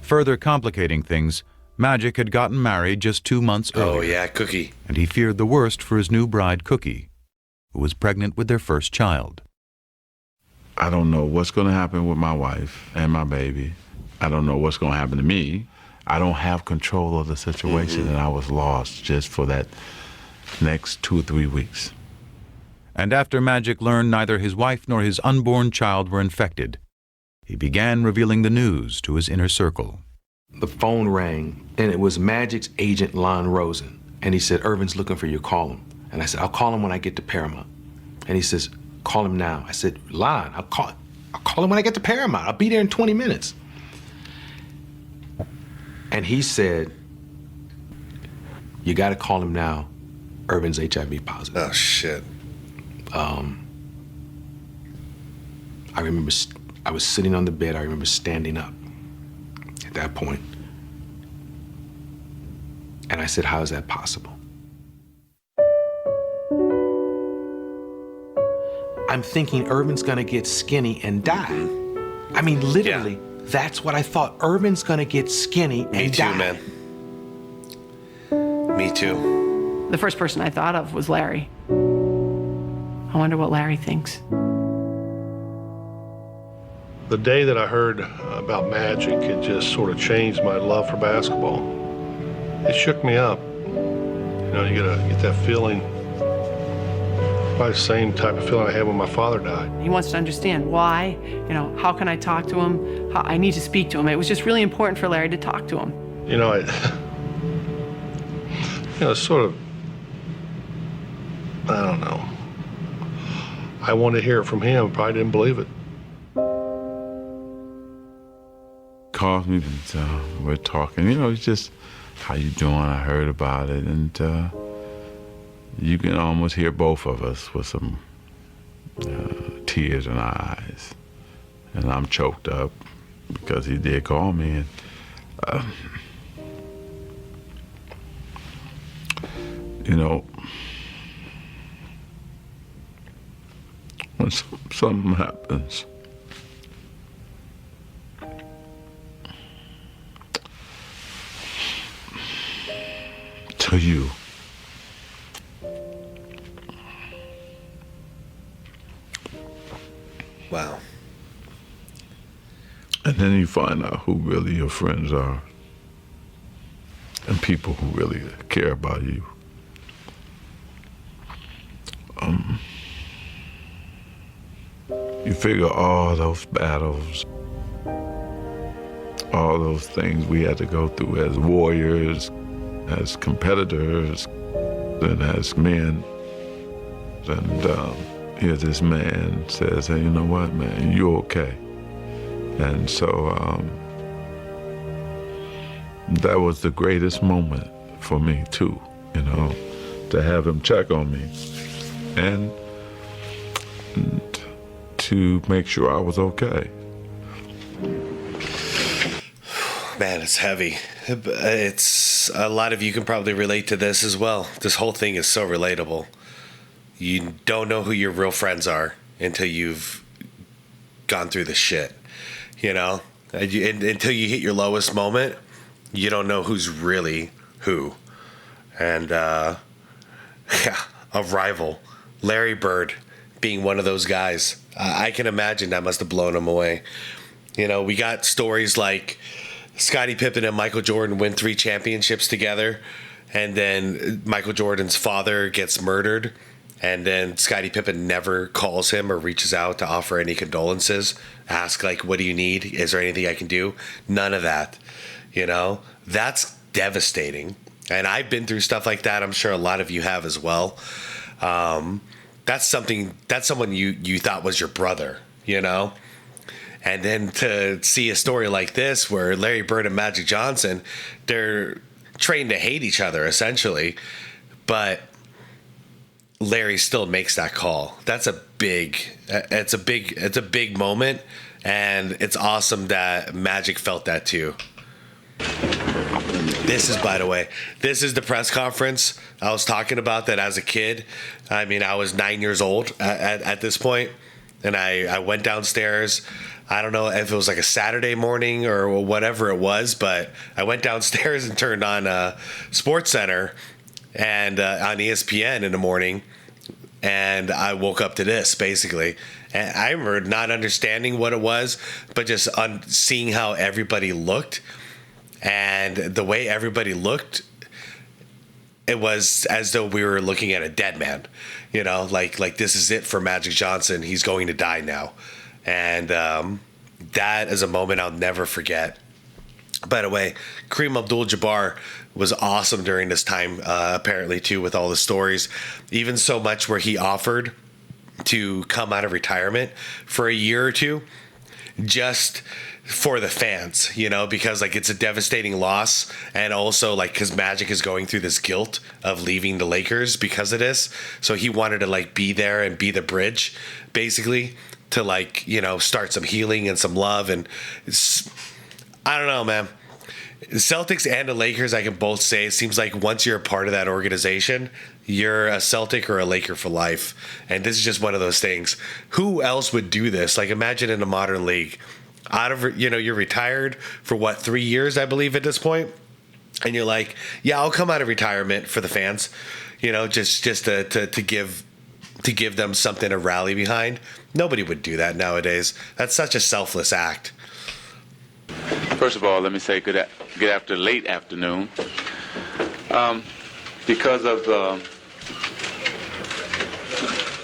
Further complicating things, Magic had gotten married just 2 months earlier. Oh, yeah, Cookie. And he feared the worst for his new bride, Cookie, who was pregnant with their first child. I don't know what's going to happen with my wife and my baby. I don't know what's going to happen to me. I don't have control of the situation, and I was lost just for that next 2 or 3 weeks. And after Magic learned neither his wife nor his unborn child were infected, he began revealing the news to his inner circle. The phone rang, and it was Magic's agent, Lon Rosen. And he said, Irvin's looking for you, call him. And I said, I'll call him when I get to Paramount. And he says, call him now. I said, Lon, I'll call him when I get to Paramount. I'll be there in 20 minutes. And he said, you got to call him now. Irvin's HIV positive. Oh, shit. I remember I was sitting on the bed. I remember standing up at that point. And I said, how is that possible? I'm thinking Irvin's gonna get skinny and die. I mean, literally, that's what I thought. Irvin's gonna get skinny and die. Me too, man. Me too. The first person I thought of was Larry. I wonder what Larry thinks. The day that I heard about Magic, it just sort of changed my love for basketball. It shook me up. You know, you get that feeling, probably the same type of feeling I had when my father died. He wants to understand why, you know, how can I talk to him? I need to speak to him. It was just really important for Larry to talk to him. You know, it's sort of, I don't know. I wanted to hear it from him, probably didn't believe it. Calls me and we're talking, you know, it's just, how you doing? I heard about it. And you can almost hear both of us with some tears in our eyes. And I'm choked up because he did call me. And, you know, when something happens, to you, wow. And then you find out who really your friends are and people who really care about you. You figure all those battles, all those things we had to go through as warriors, as competitors, and as men. And here this man says, hey, you know what, man, you're okay. And so that was the greatest moment for me too, you know, to have him check on me and to make sure I was okay. Man, it's heavy. It's a lot of you can probably relate to this as well. This whole thing is so relatable. You don't know who your real friends are until you've gone through the shit, you know? Until you hit your lowest moment, you don't know who's really who. And, yeah, a rival. Larry Bird being one of those guys. I can imagine that must have blown him away. You know, we got stories like Scottie Pippen and Michael Jordan win 3 championships together, and then Michael Jordan's father gets murdered, and then Scottie Pippen never calls him or reaches out to offer any condolences, ask, like, what do you need? Is there anything I can do? None of that. You know, that's devastating. And I've been through stuff like that. I'm sure a lot of you have as well. That's someone you thought was your brother, you know? And then to see a story like this where Larry Bird and Magic Johnson, they're trained to hate each other essentially, but Larry still makes that call. It's a big moment, and it's awesome that Magic felt that too. This is, by the way, this is the press conference I was talking about that as a kid. I mean, I was 9 years old at this point, and I went downstairs. I don't know if it was like a Saturday morning or whatever it was, but I went downstairs and turned on SportsCenter and on ESPN in the morning, and I woke up to this, basically. And I remember not understanding what it was, but just seeing how everybody looked. And the way everybody looked, it was as though we were looking at a dead man, you know, like this is it for Magic Johnson. He's going to die now. And that is a moment I'll never forget. By the way, Kareem Abdul-Jabbar was awesome during this time, apparently, too, with all the stories. Even so much where he offered to come out of retirement for a year or two just for the fans, you know, because like it's a devastating loss, and also like because Magic is going through this guilt of leaving the Lakers because of this, so he wanted to like be there and be the bridge, basically, to like, you know, start some healing and some love. And it's, I don't know, man. The Celtics and the Lakers, I can both say, it seems like once you're a part of that organization, you're a Celtic or a Laker for life. And this is just one of those things. Who else would do this? Like, imagine in a modern league, out of, you know, you're retired for what, 3 years, I believe, at this point, and you're like, yeah, I'll come out of retirement for the fans, you know, just to give them something to rally behind. Nobody would do that nowadays. That's such a selfless act. First of all, let me say good late afternoon. Because of the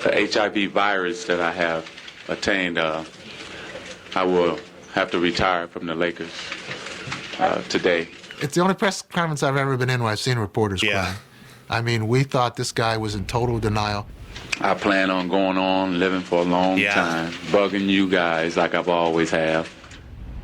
HIV virus that I have attained, I will have to retire from the Lakers today. It's the only press conference I've ever been in where I've seen reporters cry. I mean, we thought this guy was in total denial. I plan on going on, living for a long time, bugging you guys like I've always have.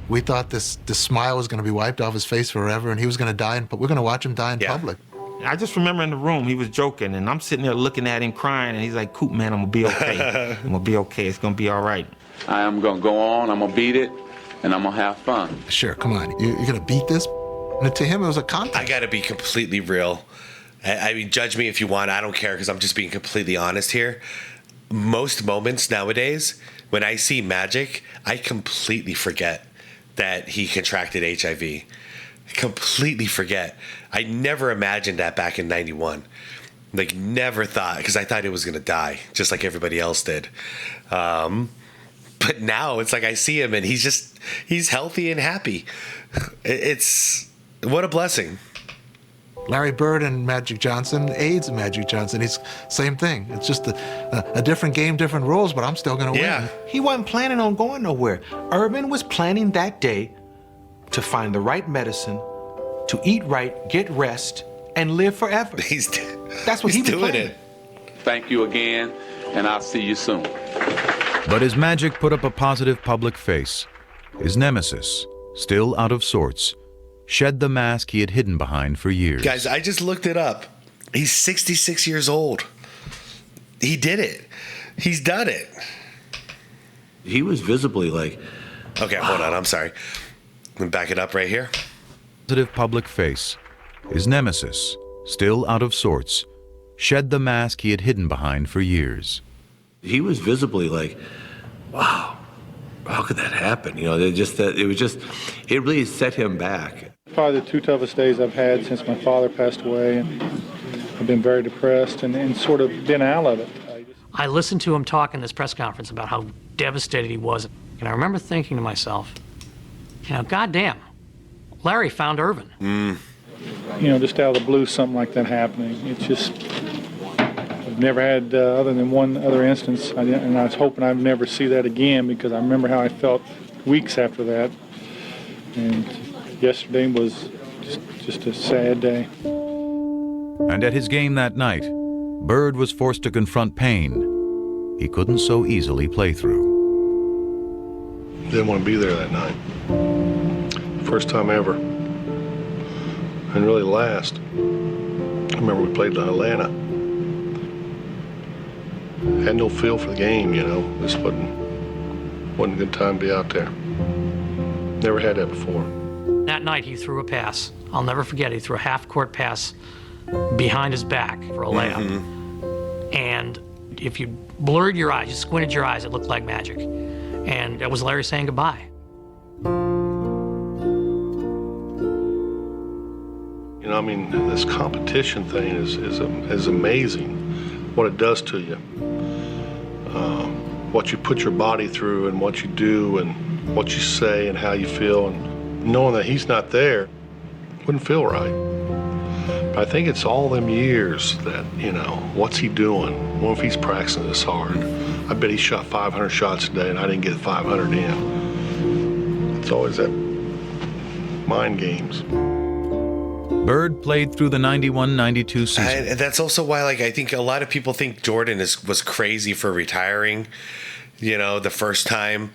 We thought this smile was going to be wiped off his face forever, and he was going to die, but we're going to watch him die in public. I just remember in the room, he was joking, and I'm sitting there looking at him crying, and he's like, "Coop, man, I'm going to be okay. I'm going to be okay. It's going to be all right." I am going to go on, I'm going to beat it, and I'm going to have fun. Sure, come on. You're going to beat this? And to him, it was a contest. I got to be completely real. I mean, judge me if you want. I don't care, because I'm just being completely honest here. Most moments nowadays, when I see Magic, I completely forget that he contracted HIV. Completely forget. I never imagined that back in 91. Like, never thought, because I thought he was going to die, just like everybody else did. But now it's like I see him and he's healthy and happy. It's, what a blessing. Larry Bird and Magic Johnson, AIDS and Magic Johnson, it's same thing. It's just a different game, different rules, but I'm still going to win. He wasn't planning on going nowhere. Urban was planning that day to find the right medicine, to eat right, get rest, and live forever. That's what he was doing. It. Thank you again, and I'll see you soon. But as Magic put up a positive public face, his nemesis, still out of sorts, shed the mask he had hidden behind for years. Guys, I just looked it up. He's 66 years old. He did it. He's done it. He was visibly like... Okay, hold on. I'm sorry. Let me back it up right here. Positive public face, his nemesis, still out of sorts, shed the mask he had hidden behind for years. He was visibly like, wow, how could that happen? You know, it really set him back. Probably the two toughest days I've had since my father passed away, and I've been very depressed and sort of been out of it. I listened to him talk in this press conference about how devastated he was, and I remember thinking to myself, you know, goddamn, Larry found Irvin. You know, just out of the blue, something like that happening. It's just, I've never had, other than one other instance, and I was hoping I'd never see that again, because I remember how I felt weeks after that. And yesterday was just a sad day. And at his game that night, Bird was forced to confront pain he couldn't so easily play through. Didn't want to be there that night. First time ever. And really last. I remember we played in Atlanta. Had no feel for the game, you know. This wasn't a good time to be out there. Never had that before. That night he threw a pass. I'll never forget, he threw a half-court pass behind his back for a layup. And if you blurred your eyes, you squinted your eyes, it looked like magic. And that was Larry saying goodbye. You know, I mean, this competition thing is amazing, what it does to you. What you put your body through and what you do and what you say and how you feel, and knowing that he's not there wouldn't feel right. But I think it's all them years that, you know, what's he doing? What if he's practicing this hard? I bet he shot 500 shots a day and I didn't get 500 in. It's always that mind games. Bird played through the 91-92 season. And that's also why, like, I think a lot of people think Jordan was crazy for retiring, you know, the first time.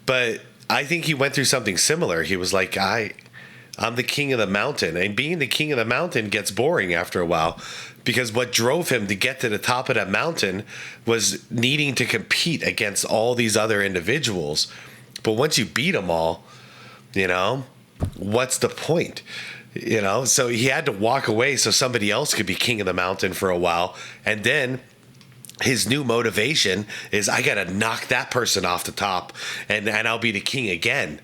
But I think he went through something similar. He was like, I'm the king of the mountain. And being the king of the mountain gets boring after a while, because what drove him to get to the top of that mountain was needing to compete against all these other individuals. But once you beat them all, you know, what's the point? You know, so he had to walk away so somebody else could be king of the mountain for a while. And then his new motivation is, I got to knock that person off the top and I'll be the king again.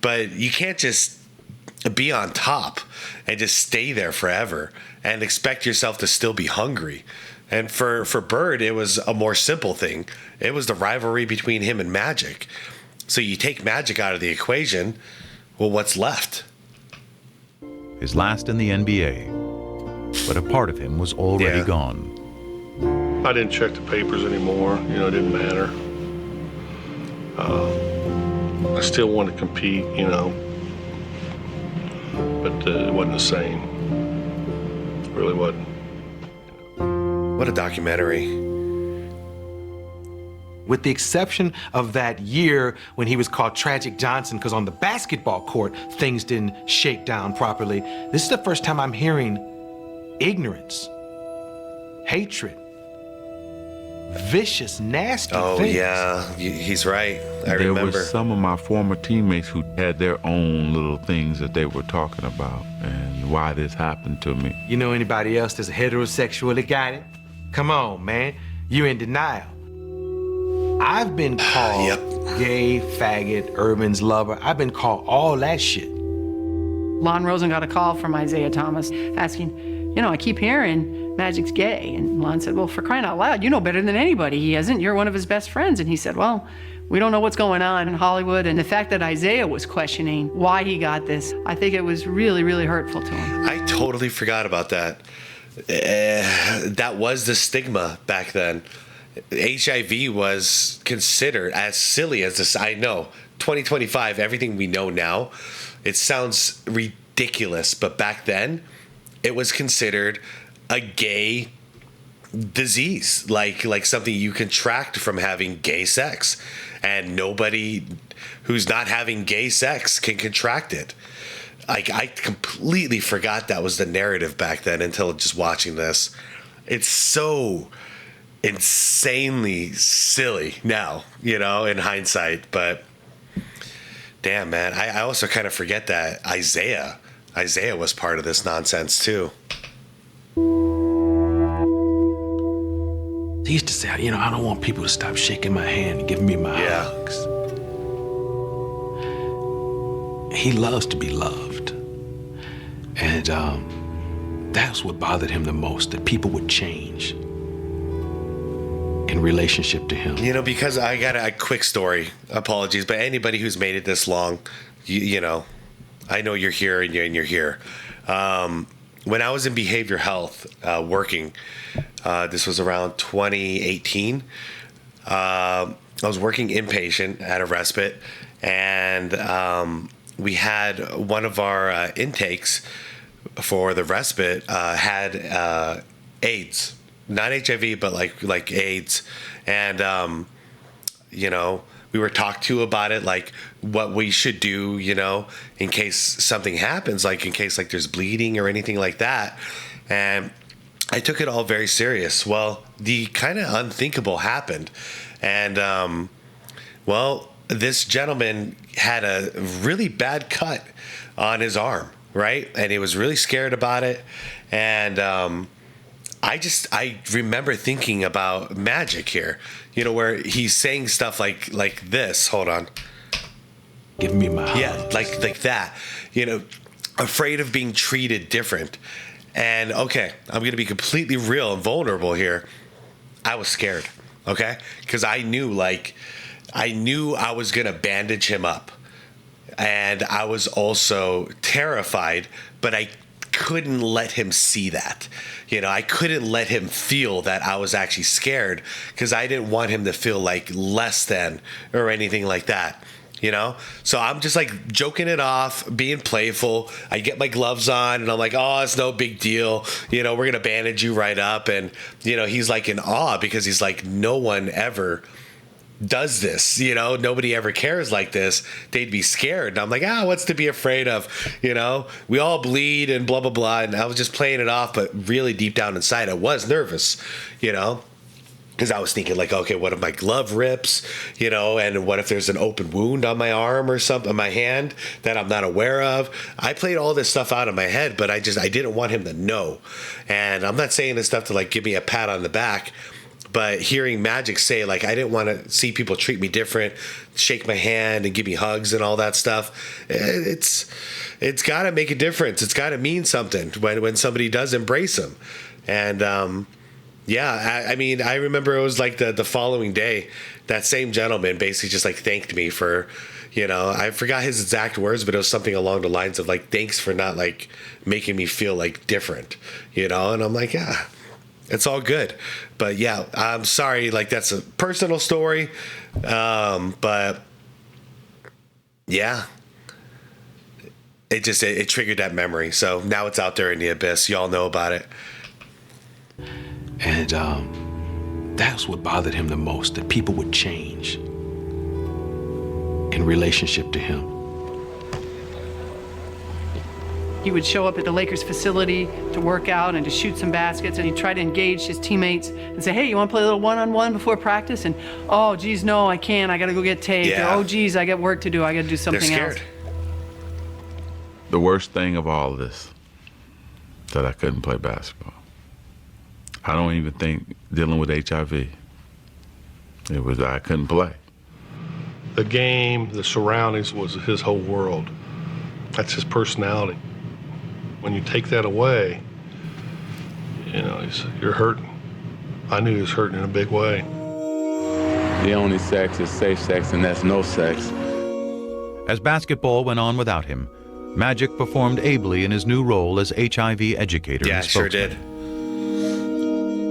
But you can't just be on top and just stay there forever and expect yourself to still be hungry. And for Bird, it was a more simple thing. It was the rivalry between him and Magic. So you take Magic out of the equation, well, what's left? His last in the NBA, but a part of him was already gone. I didn't check the papers anymore. You know, it didn't matter. I still wanted to compete, you know, but it wasn't the same. It really wasn't. What a documentary. With the exception of that year when he was called Tragic Johnson, because on the basketball court, things didn't shake down properly. This is the first time I'm hearing ignorance, hatred, vicious, nasty things. Oh, yeah, he's right. I There remember. were some of my former teammates who had their own little things that they were talking about and why this happened to me. You know anybody else that's heterosexual that got it? Come on, man. You in denial. I've been called gay, faggot, Urban's lover. I've been called all that shit. Lon Rosen got a call from Isaiah Thomas asking, you know, I keep hearing Magic's gay. And Lon said, well, for crying out loud, you know better than anybody he isn't. You're one of his best friends. And he said, well, we don't know what's going on in Hollywood. And the fact that Isaiah was questioning why he got this, I think it was really, really hurtful to him. I totally forgot about that. That was the stigma back then. HIV was considered, as silly as this, I know, 2025, everything we know now, it sounds ridiculous, but back then, it was considered a gay disease, like something you contract from having gay sex, and nobody who's not having gay sex can contract it. Like, I completely forgot that was the narrative back then until just watching this. It's so insanely silly now, you know, in hindsight, but damn, man, I also kind of forget that Isaiah was part of this nonsense too. He used to say, you know, I don't want people to stop shaking my hand and giving me my hugs. He loves to be loved. And that's what bothered him the most, that people would change in relationship to him. You know, because I got a quick story. Apologies, but anybody who's made it this long, you know, I know you're here and you're here. When I was in behavioral health working, this was around 2018, I was working inpatient at a respite, and we had one of our intakes for the respite had AIDS, not HIV, but like AIDS, and you know, we were talked to about it, like what we should do, you know, in case something happens, like in case like there's bleeding or anything like that. And I took it all very serious. Well, the kind of unthinkable happened. And, well, this gentleman had a really bad cut on his arm, right? And he was really scared about it. And I remember thinking about Magic here, you know, where he's saying stuff like this. Hold on. Give me my Yeah, like that, you know, afraid of being treated different. And okay, I'm going to be completely real and vulnerable here. I was scared, okay? Because I knew I was going to bandage him up. And I was also terrified, but I couldn't let him see that. You know, I couldn't let him feel that I was actually scared, because I didn't want him to feel like less than or anything like that. You know, so I'm just like joking it off, being playful. I get my gloves on and I'm like, oh, it's no big deal. You know, we're going to bandage you right up. And, you know, he's like in awe, because he's like, no one ever does this. You know, nobody ever cares like this. They'd be scared. And I'm like, what's to be afraid of? You know, we all bleed and blah, blah, blah. And I was just playing it off. But really deep down inside, I was nervous, you know. Because I was thinking like, okay, what if my glove rips, you know, and what if there's an open wound on my arm or something, on my hand that I'm not aware of? I played all this stuff out in my head, but I didn't want him to know. And I'm not saying this stuff to like give me a pat on the back, but hearing Magic say like, I didn't want to see people treat me different, shake my hand and give me hugs and all that stuff. It's got to make a difference. It's got to mean something when somebody does embrace him. And, yeah, I mean, I remember it was like the following day, that same gentleman basically just like thanked me for, you know, I forgot his exact words, but it was something along the lines of like, thanks for not like making me feel like different, you know? And I'm like, yeah, it's all good. But yeah, I'm sorry. Like that's a personal story. But yeah, it triggered that memory. So now it's out there in the abyss. Y'all know about it. And that's what bothered him the most, that people would change in relationship to him. He would show up at the Lakers facility to work out and to shoot some baskets, and he'd try to engage his teammates and say, hey, you want to play a little one-on-one before practice? And, oh, geez, no, I can't. I got to go get taped. Yeah. Or, oh, geez, I got work to do. I got to do something else. The worst thing of all of this, that I couldn't play basketball. I don't even think dealing with HIV. It was I couldn't play. The game, the surroundings was his whole world. That's his personality. When you take that away, you know, you're hurting. I knew he was hurting in a big way. The only sex is safe sex, and that's no sex. As basketball went on without him, Magic performed ably in his new role as HIV educator and spokesman. Sure did.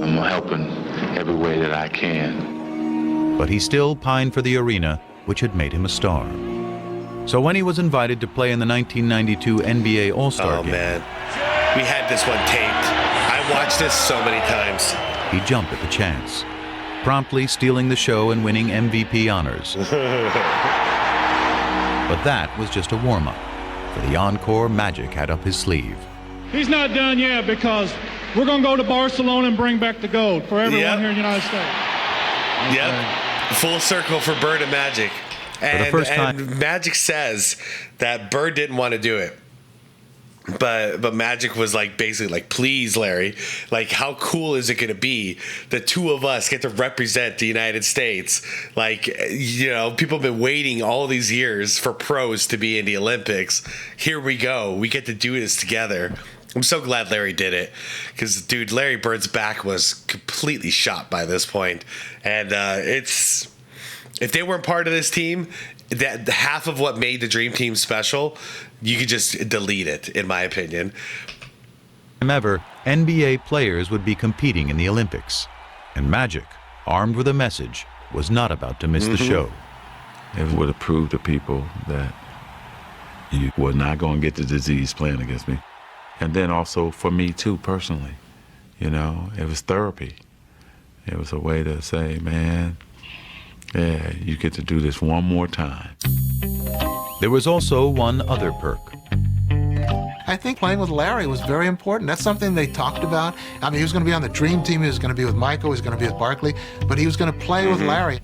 I'm helping every way that I can. But he still pined for the arena, which had made him a star. So when he was invited to play in the 1992 NBA All-Star game... Oh, man. We had this one taped. I watched this so many times. He jumped at the chance, promptly stealing the show and winning MVP honors. But that was just a warm-up. For the encore, Magic had up his sleeve. He's not done yet, because we're going to go to Barcelona and bring back the gold for everyone here in the United States. Yep. Full circle for Bird and Magic. And Magic says that Bird didn't want to do it. But Magic was like basically like, please, Larry, like how cool is it going to be the two of us get to represent the United States? Like, you know, people have been waiting all these years for pros to be in the Olympics. Here we go. We get to do this together. I'm so glad Larry did it because, dude, Larry Bird's back was completely shot by this point. And if they weren't part of this team, that half of what made the Dream Team special, you could just delete it, in my opinion. Ever, NBA players would be competing in the Olympics. And Magic, armed with a message, was not about to miss the show. It would have proved to people that you were not going to get the disease playing against me. And then also for me too, personally, it was therapy. It was a way to say, man, yeah, you get to do this one more time. There was also one other perk. I think playing with Larry was very important. That's something they talked about. I mean, he was going to be on the Dream Team. He was going to be with Michael. He was going to be with Barkley. But he was going to play with Larry.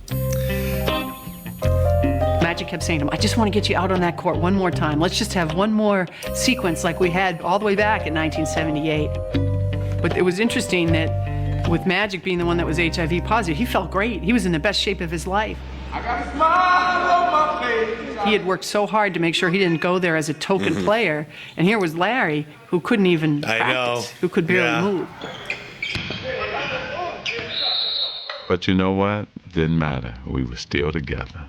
Magic kept saying to him, I just want to get you out on that court one more time. Let's just have one more sequence like we had all the way back in 1978. But it was interesting that with Magic being the one that was HIV positive, he felt great. He was in the best shape of his life. I got a smile on my face. He had worked so hard to make sure he didn't go there as a token player. And here was Larry, who couldn't even practice, who could barely move. But you know what? Didn't matter. We were still together.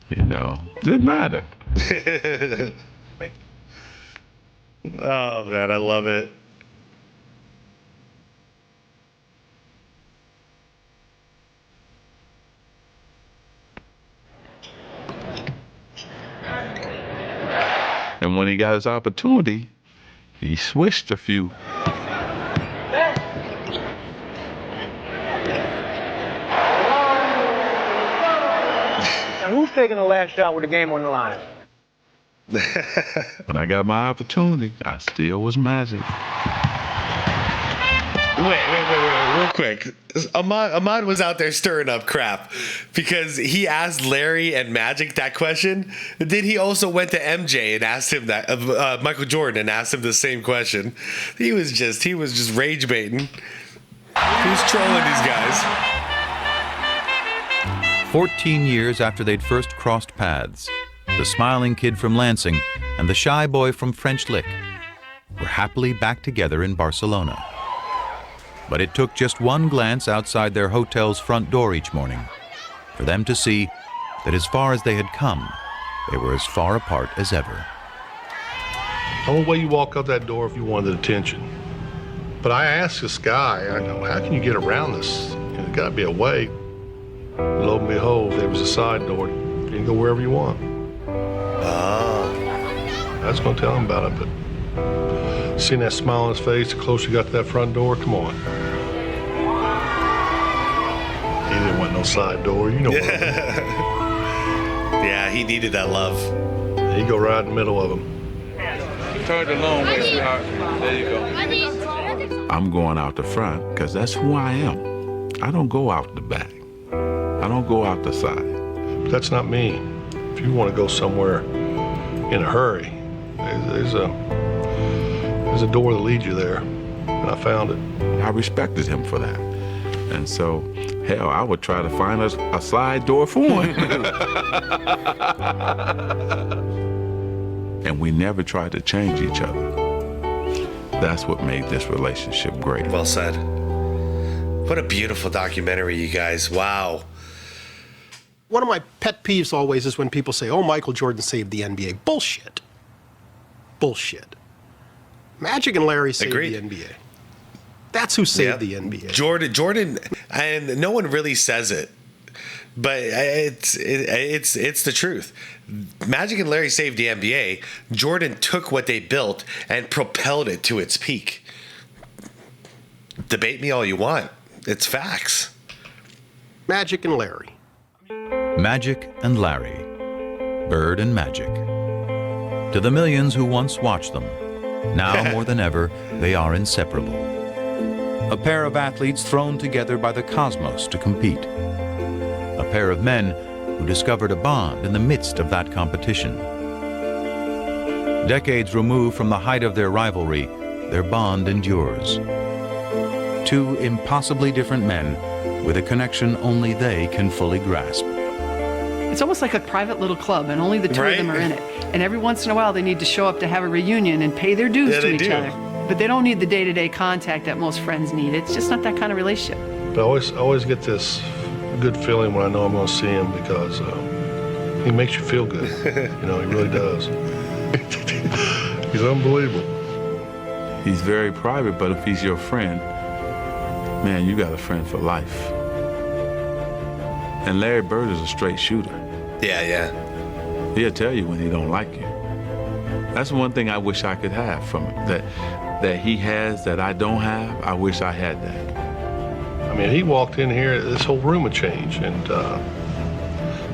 Didn't matter. Oh, man, I love it. And when he got his opportunity, he switched a few. Now, who's taking the last shot with the game on the line? When I got my opportunity, I still was Magic. Wait, real quick. Ahmad was out there stirring up crap because he asked Larry and Magic that question. Then he also went to MJ and asked him that, Michael Jordan, and asked him the same question. He was just rage baiting. He was trolling these guys. 14 years after they'd first crossed paths, the smiling kid from Lansing and the shy boy from French Lick were happily back together in Barcelona. But it took just one glance outside their hotel's front door each morning for them to see that as far as they had come, they were as far apart as ever. The only way you walk out that door if you wanted attention. But I asked this guy, how can you get around this? There's got to be a way. Lo and behold, there was a side door. You can go wherever you want. I was going to tell him about it, but seeing that smile on his face, the closer you got to that front door, come on. He didn't want no side door, you know what I mean. Yeah, he needed that love. He'd go right in the middle of them. Turn the long way, sweetheart. There you go. I'm going out the front because that's who I am. I don't go out the back. I don't go out the side. But that's not me. If you want to go somewhere in a hurry, there's a door that leads you there, and I found it. I respected him for that. And so, hell, I would try to find a side door for him. And we never tried to change each other. That's what made this relationship great. Well said. What a beautiful documentary, you guys. Wow. One of my pet peeves always is when people say, oh, Michael Jordan saved the NBA. Bullshit. Bullshit. Magic and Larry saved the NBA. That's who saved the NBA. Jordan, and no one really says it, but it's the truth. Magic and Larry saved the NBA. Jordan took what they built and propelled it to its peak. Debate me all you want. It's facts. Magic and Larry. Magic and Larry. Bird and Magic. To the millions who once watched them, now more than ever, they are inseparable. A pair of athletes thrown together by the cosmos to compete. A pair of men who discovered a bond in the midst of that competition. Decades removed from the height of their rivalry, their bond endures. Two impossibly different men with a connection only they can fully grasp. It's almost like a private little club, and only the two of them are in it. And every once in a while, they need to show up to have a reunion and pay their dues to each other. But they don't need the day-to-day contact that most friends need. It's just not that kind of relationship. But I always get this good feeling when I know I'm going to see him because he makes you feel good. You know, he really does. He's unbelievable. He's very private, but if he's your friend, man, you got a friend for life. And Larry Bird is a straight shooter. Yeah. He'll tell you when he don't like you. That's one thing I wish I could have from him, that he has that I don't have. I wish I had that. I mean, he walked in here, this whole room would change, and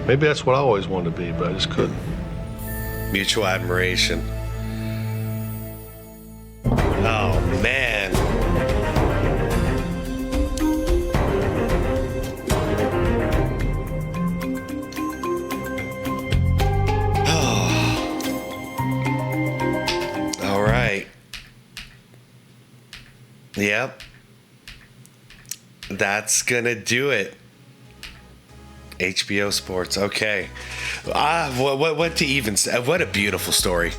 maybe that's what I always wanted to be, but I just couldn't. Mutual admiration. Oh, man. All right. Yep. That's gonna do it. HBO Sports. Okay. What to even say? What a beautiful story.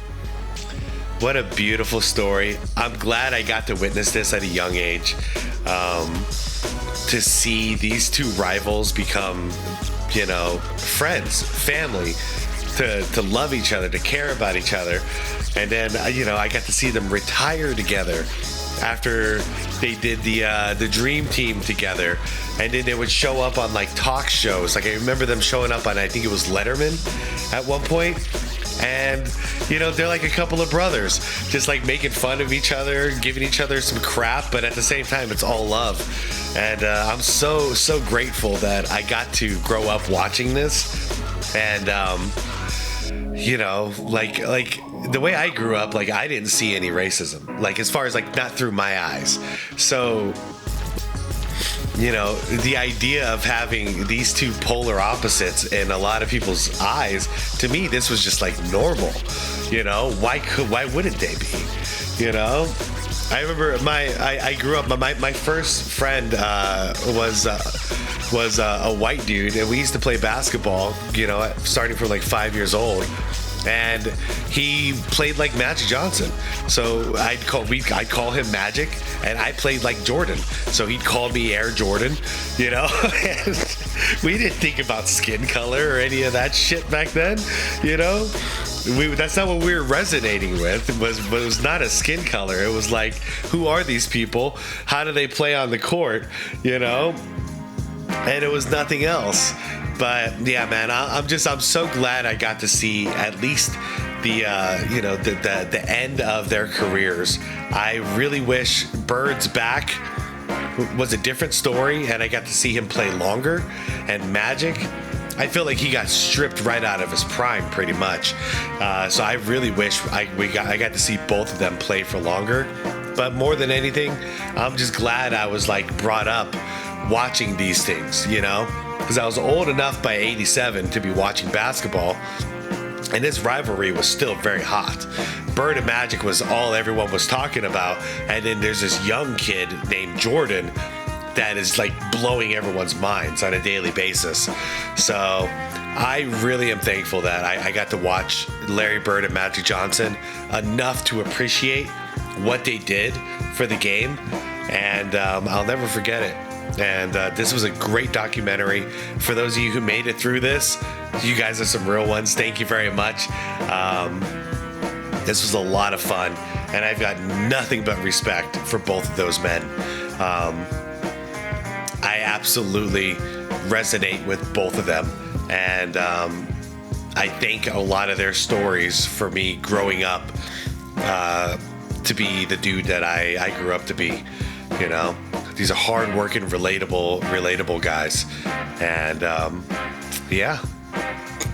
What a beautiful story. I'm glad I got to witness this at a young age. To see these two rivals become, you know, friends, family, to love each other, to care about each other. And then, you know, I got to see them retire together after they did the Dream Team together, and then they would show up on like talk shows. Like I remember them showing up on, I think it was Letterman at one point, and you know, they're like a couple of brothers, just like making fun of each other, giving each other some crap, but at the same time it's all love. And I'm so grateful that I got to grow up watching this. And you know, like the way I grew up, like I didn't see any racism, like as far as like not through my eyes. So, you know, the idea of having these two polar opposites in a lot of people's eyes, to me, this was just like normal. You know, why wouldn't they be? You know, I remember I grew up. My first friend was a white dude, and we used to play basketball. You know, starting from like 5 years old. And he played like Magic Johnson. So I'd call him Magic, and I played like Jordan. So he called me Air Jordan, you know? And we didn't think about skin color or any of that shit back then, you know? That's not what we were resonating with. It was not a skin color. It was like, who are these people? How do they play on the court, you know? And it was nothing else. But yeah, man, I'm so glad I got to see at least the end of their careers. I really wish Bird's back was a different story, and I got to see him play longer. And Magic, I feel like he got stripped right out of his prime, pretty much. So I really wish I got to see both of them play for longer. But more than anything, I'm just glad I was like brought up watching these things, you know. Because I was old enough by 87 to be watching basketball, and this rivalry was still very hot. Bird and Magic was all everyone was talking about, and then there's this young kid named Jordan that is like blowing everyone's minds on a daily basis. So I really am thankful that I got to watch Larry Bird and Magic Johnson enough to appreciate what they did for the game, and I'll never forget it. And this was a great documentary. For those of you who made it through this, you guys are some real ones. Thank you very much. This was a lot of fun, and I've got nothing but respect for both of those men. I absolutely resonate with both of them, and I think a lot of their stories for me growing up to be the dude that I grew up to be, you know. These are hard-working, relatable guys. And, yeah,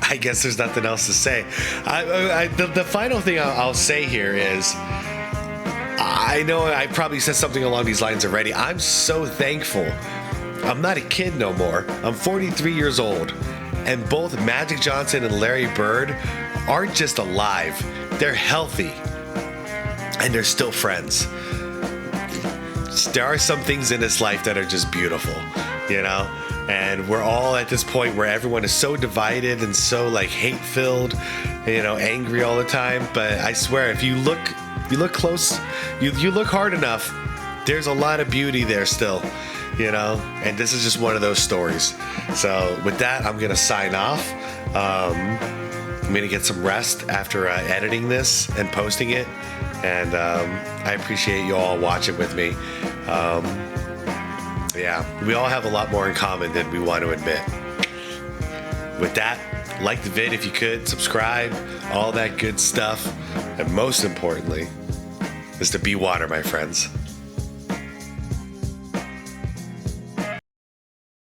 I guess there's nothing else to say. The final thing I'll say here is, I know I probably said something along these lines already. I'm so thankful. I'm not a kid no more. I'm 43 years old. And both Magic Johnson and Larry Bird aren't just alive. They're healthy. And they're still friends. There are some things in this life that are just beautiful, you know? And we're all at this point where everyone is so divided and so like hate-filled, you know, angry all the time. But I swear, if you look close, you look hard enough, there's a lot of beauty there still, you know. And this is just one of those stories. So with that, I'm gonna sign off. I'm gonna get some rest after editing this and posting it. And I appreciate you all watching with me. Yeah, we all have a lot more in common than we want to admit. With that, like the vid if you could, subscribe, all that good stuff. And most importantly, is to be water, my friends.